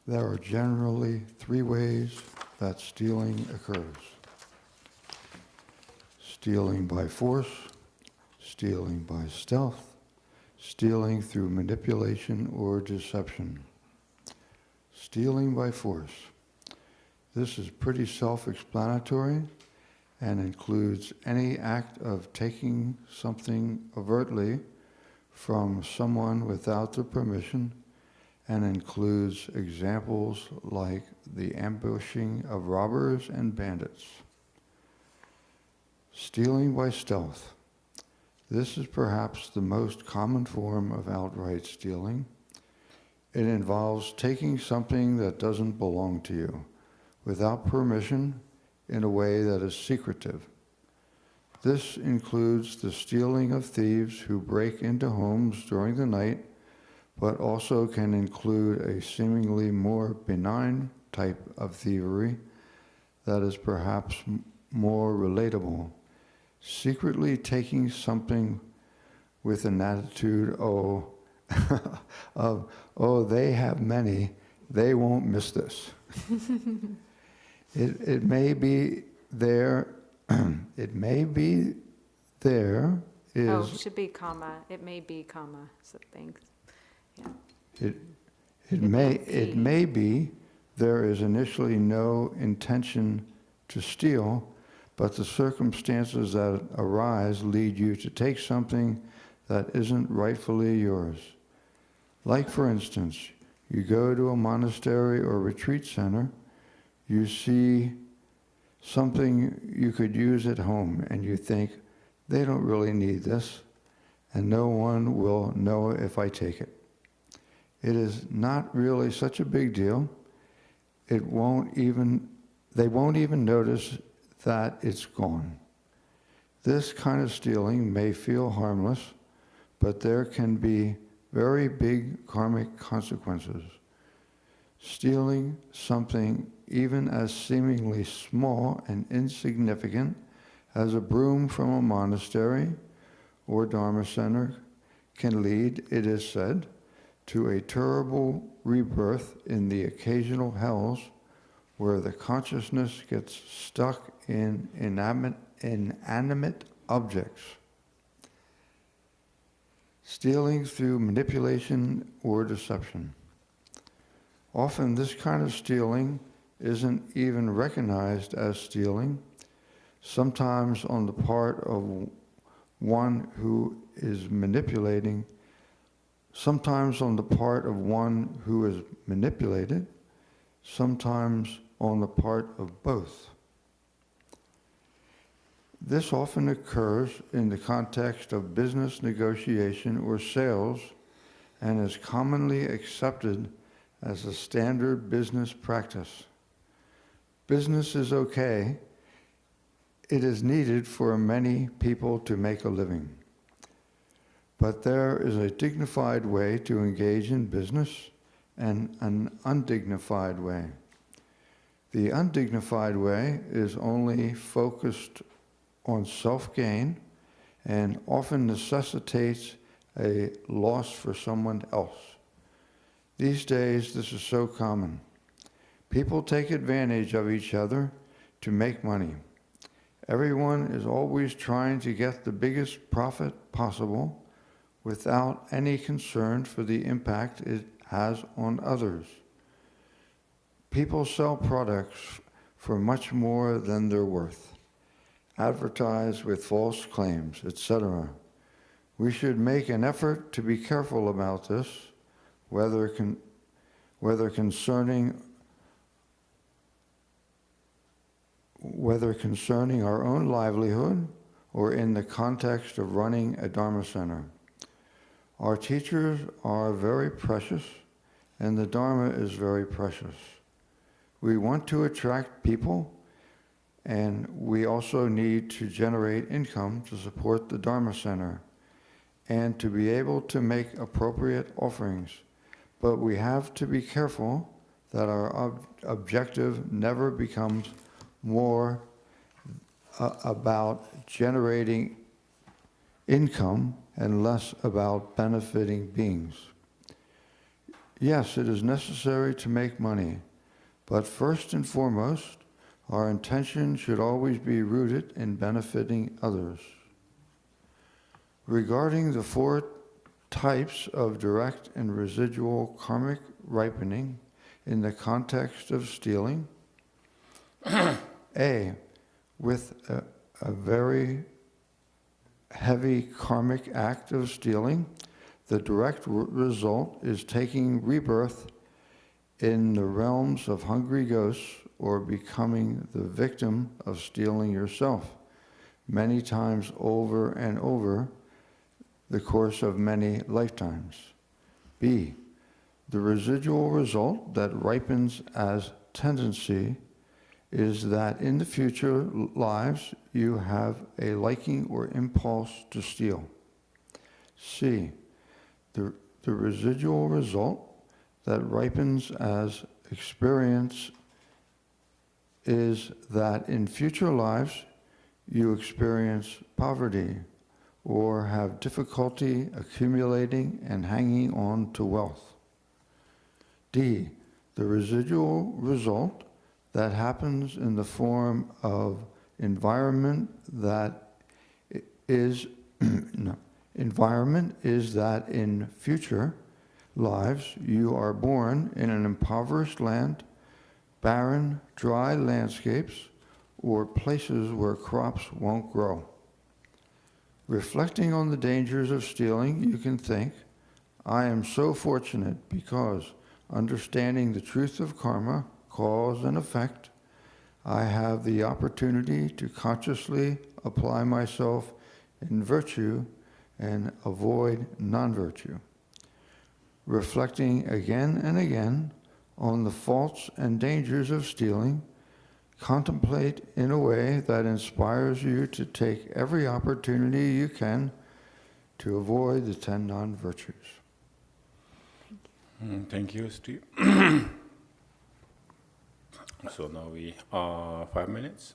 There are generally three ways that stealing occurs. Stealing by force, stealing by stealth, stealing through manipulation or deception. Stealing by force. This is pretty self-explanatory and includes any act of taking something overtly from someone without their permission, and includes examples like the ambushing of robbers and bandits. Stealing by stealth. This is perhaps the most common form of outright stealing. It involves taking something that doesn't belong to you, without permission, in a way that is secretive. This includes the stealing of thieves who break into homes during the night, but also can include a seemingly more benign type of thievery that is perhaps more relatable. Secretly taking something with an attitude, oh, they have many, they won't miss this. It may be there, it may be there is... Oh, should be comma. It may be comma. So thanks. Yeah. It may be there is initially no intention to steal, but the circumstances that arise lead you to take something that isn't rightfully yours. Like, for instance, you go to a monastery or retreat center, you see something you could use at home, and you think, they don't really need this, and no one will know if I take it. It is not really such a big deal. They won't even notice that it's gone. This kind of stealing may feel harmless, but there can be very big karmic consequences. Stealing something even as seemingly small and insignificant as a broom from a monastery or Dharma center can lead, it is said, to a terrible rebirth in the occasional hells where the consciousness gets stuck in inanimate objects. Stealing through manipulation or deception. Often this kind of stealing isn't even recognized as stealing, sometimes on the part of one who is manipulating, sometimes on the part of one who is manipulated, sometimes on the part of both. This often occurs in the context of business negotiation or sales and is commonly accepted as a standard business practice. Business is okay. It is needed for many people to make a living. But there is a dignified way to engage in business and an undignified way. The undignified way is only focused on self-gain and often necessitates a loss for someone else. These days, this is so common. People take advantage of each other to make money. Everyone is always trying to get the biggest profit possible without any concern for the impact it has on others. People sell products for much more than they're worth, advertise with false claims, etc. We should make an effort to be careful about this, whether concerning our own livelihood or in the context of running a Dharma center. Our teachers are very precious, and the Dharma is very precious. We want to attract people, and we also need to generate income to support the Dharma center and to be able to make appropriate offerings. But we have to be careful that our objective never becomes more about generating income and less about benefiting beings. Yes, it is necessary to make money, but first and foremost, our intention should always be rooted in benefiting others. Regarding the 4 types of direct and residual karmic ripening in the context of stealing, A, with a very heavy karmic act of stealing, the direct result is taking rebirth in the realms of hungry ghosts or becoming the victim of stealing yourself many times over and over the course of many lifetimes. B, the residual result that ripens as tendency is that in the future lives you have a liking or impulse to steal. C, the residual result that ripens as experience is that in future lives you experience poverty or have difficulty accumulating and hanging on to wealth. D, the residual result that happens in the form of environment that is that in future lives you are born in an impoverished land, barren, dry landscapes, or places where crops won't grow. Reflecting on the dangers of stealing, you can think, I am so fortunate because understanding the truth of karma, cause and effect, I have the opportunity to consciously apply myself in virtue and avoid non-virtue. Reflecting again and again on the faults and dangers of stealing, contemplate in a way that inspires you to take every opportunity you can to avoid the 10 non-virtues. Thank you, Steve. So now we 5 minutes.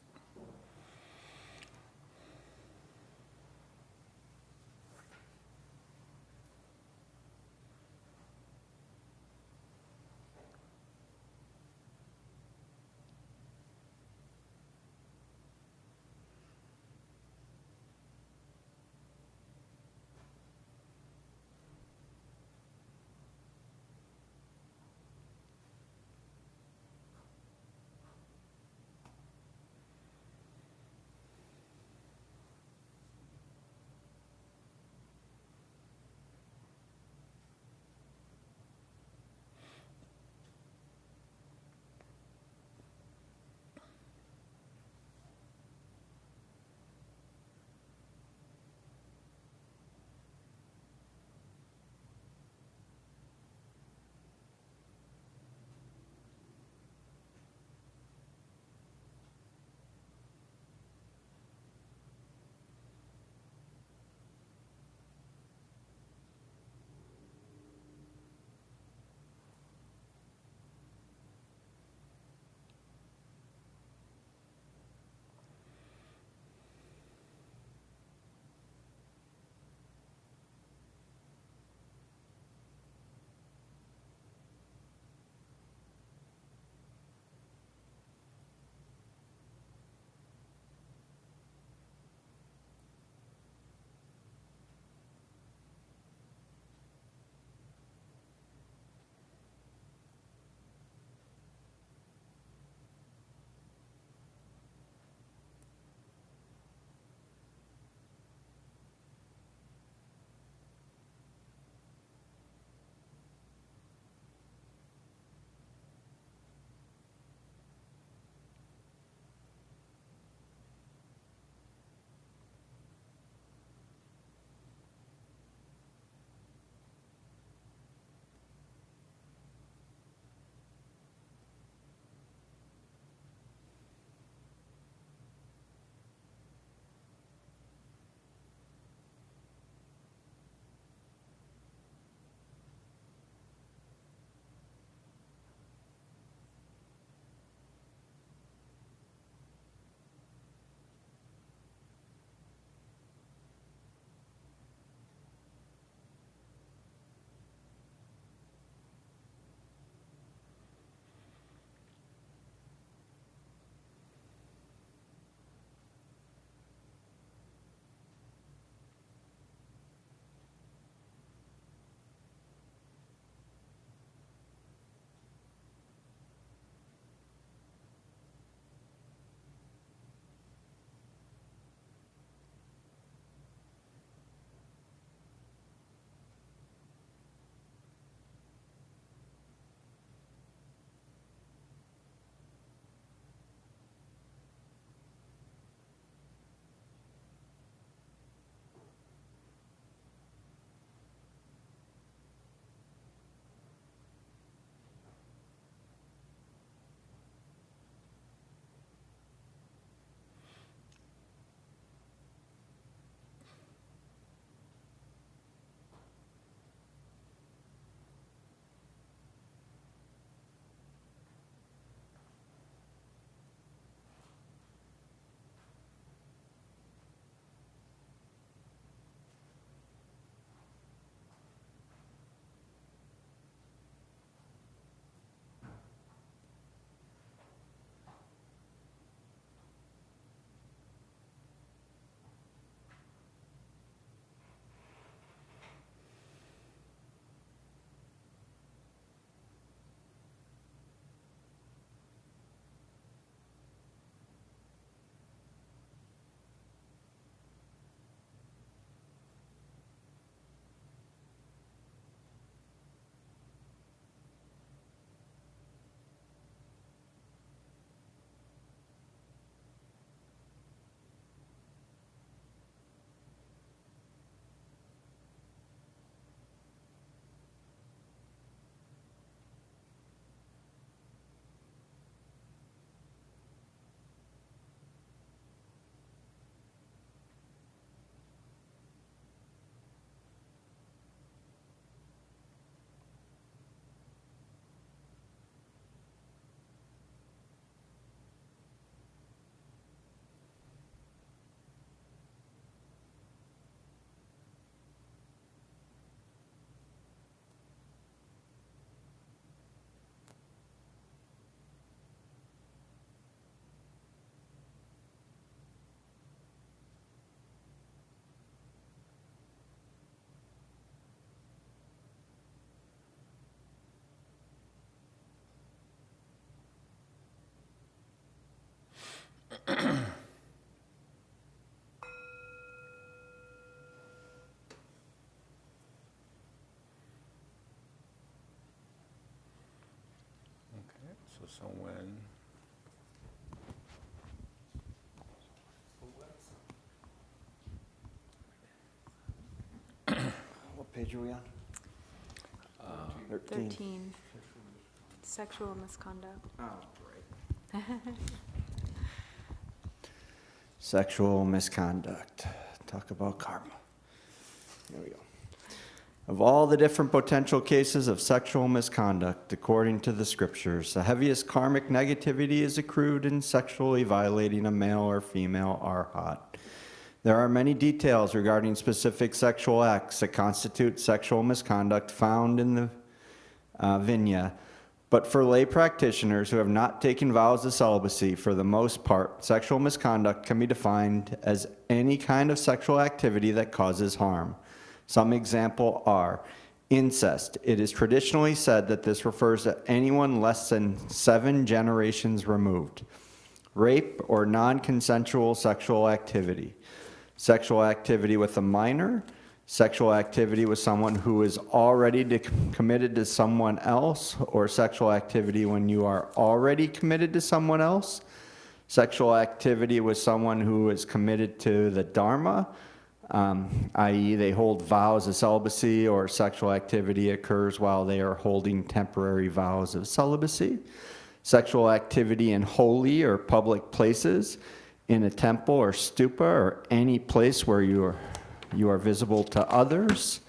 someone. What page are we on? 13. Sexual misconduct. Oh, right. Sexual misconduct. Talk about karma. Here we go. Of all the different potential cases of sexual misconduct, according to the scriptures, the heaviest karmic negativity is accrued in sexually violating a male or female arhat. There are many details regarding specific sexual acts that constitute sexual misconduct found in the Vinaya, but for lay practitioners who have not taken vows of celibacy, for the most part, sexual misconduct can be defined as any kind of sexual activity that causes harm. Some examples are incest. It is traditionally said that this refers to anyone less than 7 generations removed. Rape or non-consensual sexual activity. Sexual activity with a minor. Sexual activity with someone who is already committed to someone else, or sexual activity when you are already committed to someone else. Sexual activity with someone who is committed to the Dharma, i.e. they hold vows of celibacy, or sexual activity occurs while they are holding temporary vows of celibacy. Sexual activity in holy or public places, in a temple or stupa, or any place where you are visible to others.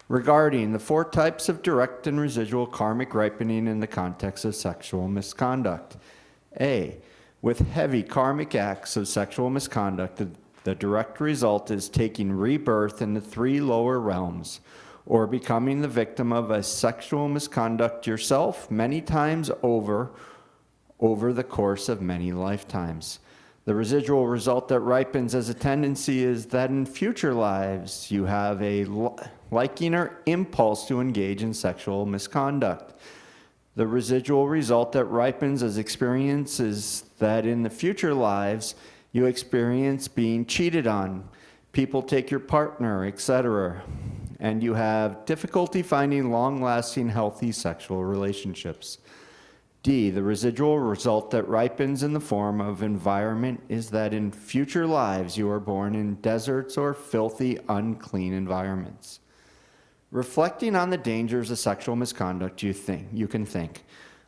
Regarding the 4 types of direct and residual karmic ripening in the context of sexual misconduct. A, with heavy karmic acts of sexual misconduct, the direct result is taking rebirth in the 3 lower realms, or becoming the victim of a sexual misconduct yourself many times over the course of many lifetimes. The residual result that ripens as a tendency is that in future lives you have a liking or impulse to engage in sexual misconduct. The residual result that ripens as experience is that in the future lives you experience being cheated on, people take your partner, etc., and you have difficulty finding long-lasting, healthy sexual relationships. D, the residual result that ripens in the form of environment is that in future lives you are born in deserts or filthy, unclean environments. Reflecting on the dangers of sexual misconduct, you can think,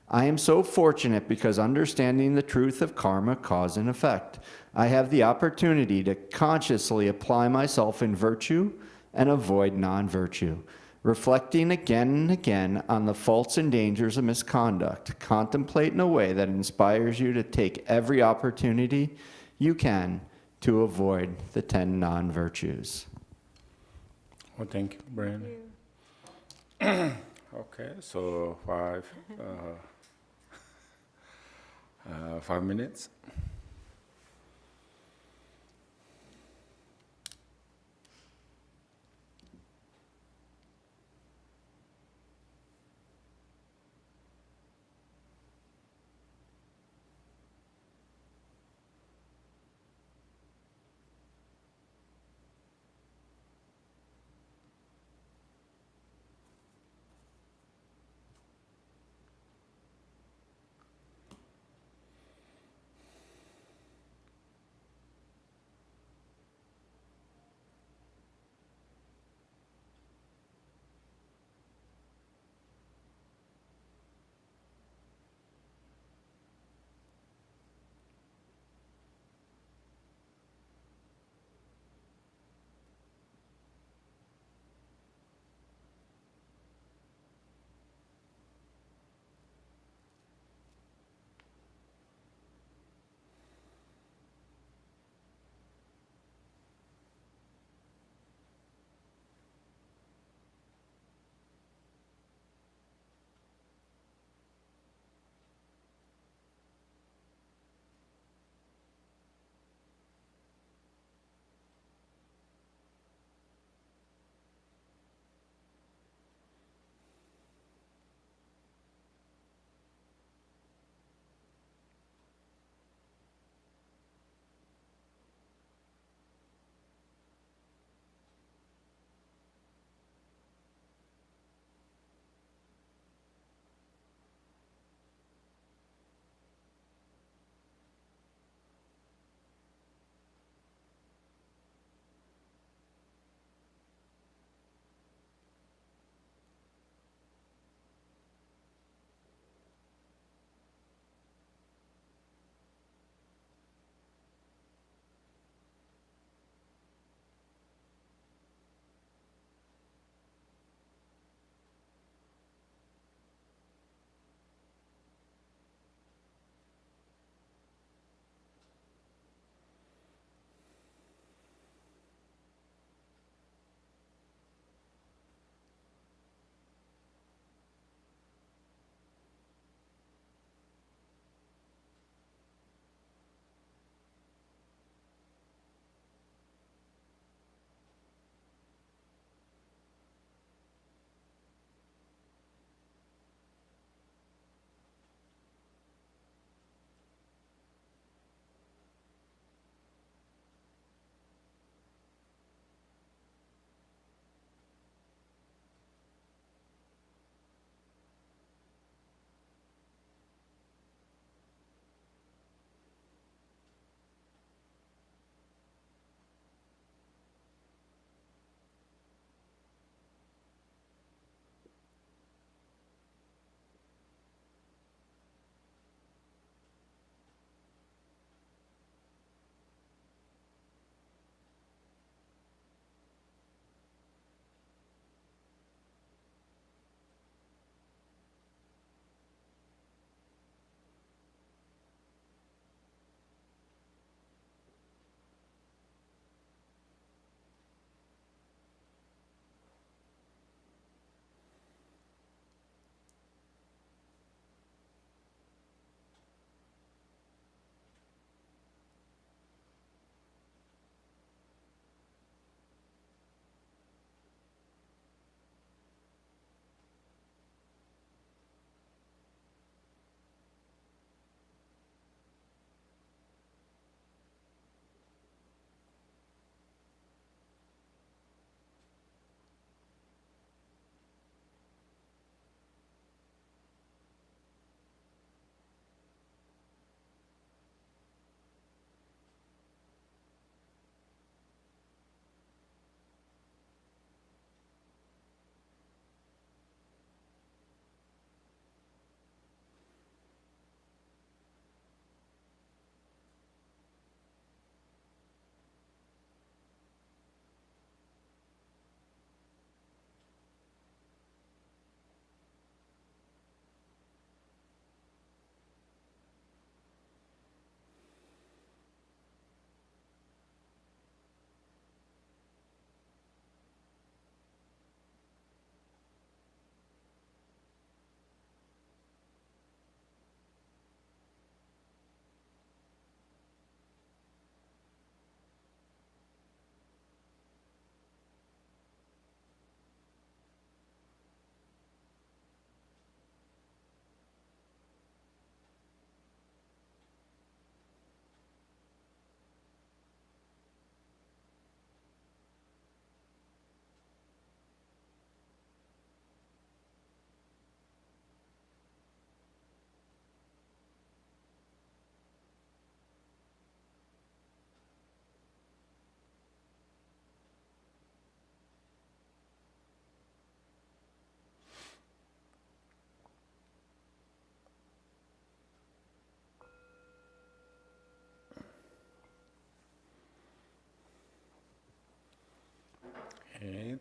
I am so fortunate because understanding the truth of karma, cause and effect, I have the opportunity to consciously apply myself in virtue and avoid non-virtue. Reflecting again and again on the faults and dangers of misconduct, contemplate in a way that inspires you to take every opportunity you can to avoid the 10 non-virtues. Well, thank you, Brian. Okay, so 5 minutes.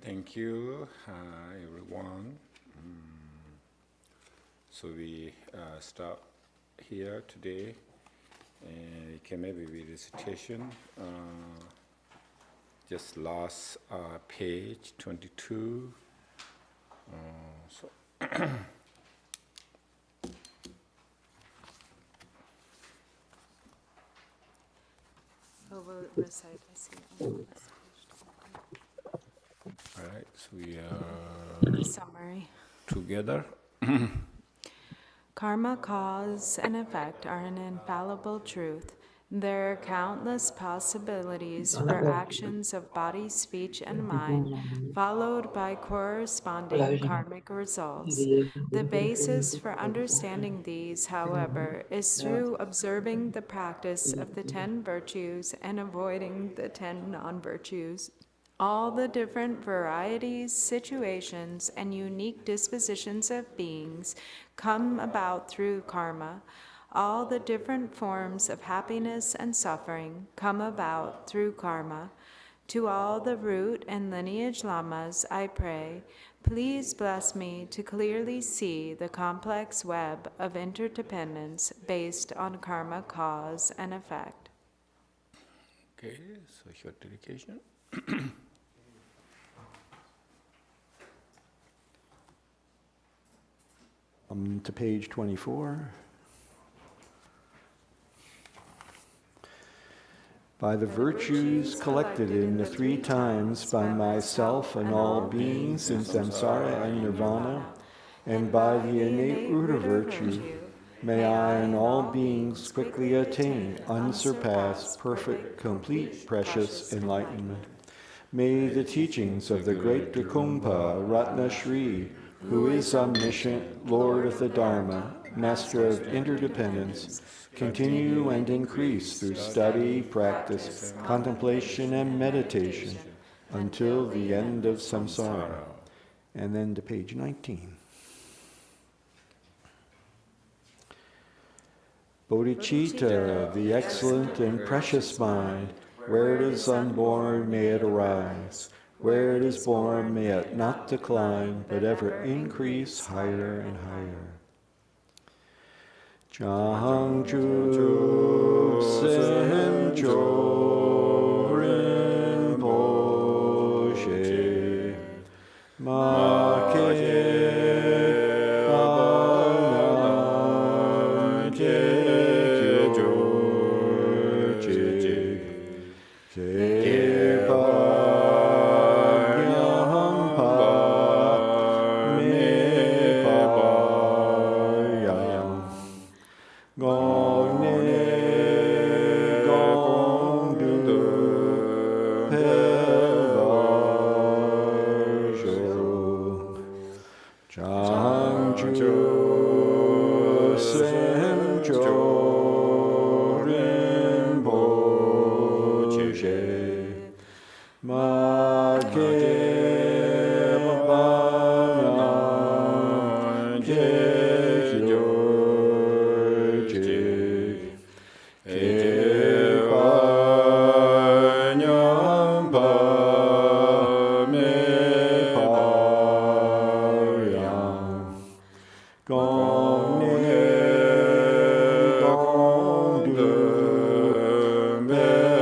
thank you, everyone. So we stop here today. And can maybe with recitation. Just last page 22. So we'll recite. I see. All right, so we are Summary. together. Karma, cause, and effect are an infallible truth. There are countless possibilities for actions of body, speech, and mind, followed by corresponding karmic results. The basis for understanding these, however, is through observing the practice of the 10 virtues and avoiding the 10 non-virtues. All the different varieties, situations, and unique dispositions of beings come about through karma. All the different forms of happiness and suffering come about through karma. To all the root and lineage lamas, I pray, please bless me to clearly see the complex web of interdependence based on karma, cause, and effect. Okay, so short dedication. To page 24. By the virtues collected in the 3 times by myself and all beings in samsara and nirvana, and by the innate root of virtue, may I and all beings quickly attain unsurpassed, perfect, complete, precious enlightenment. May the teachings of the great Drupon Ratna Shri, who is omniscient, Lord of the Dharma, Master of interdependence, continue and increase through study, practice, contemplation, and meditation until the end of samsara. And then to page 19. Bodhicitta, the excellent and precious mind, where it is unborn, may it arise. Where it is born, may it not decline, but ever increase higher and higher. Jangju Senjo Rinpoche Ma Ke Banan Ke Gyurje Ke Banyam Pa Me Parayam Gong Ne Gong Du Pevajo Jangju Senjo Rinpoche Ma Ke Banan Ke Gyurje Ke Banyam Pa Me Parayam Gong Ne Gong Du Pevajo.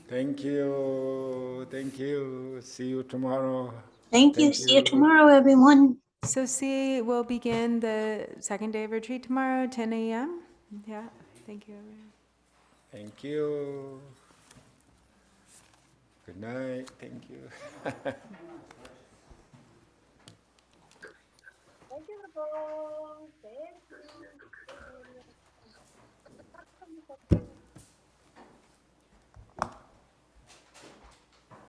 Thank you. Thank you. See you tomorrow. Thank you. See you tomorrow, everyone. So see, we'll begin the second day of retreat tomorrow, 10 a.m. Yeah, thank you, everyone. Thank you. Good night. Thank you. Thank you.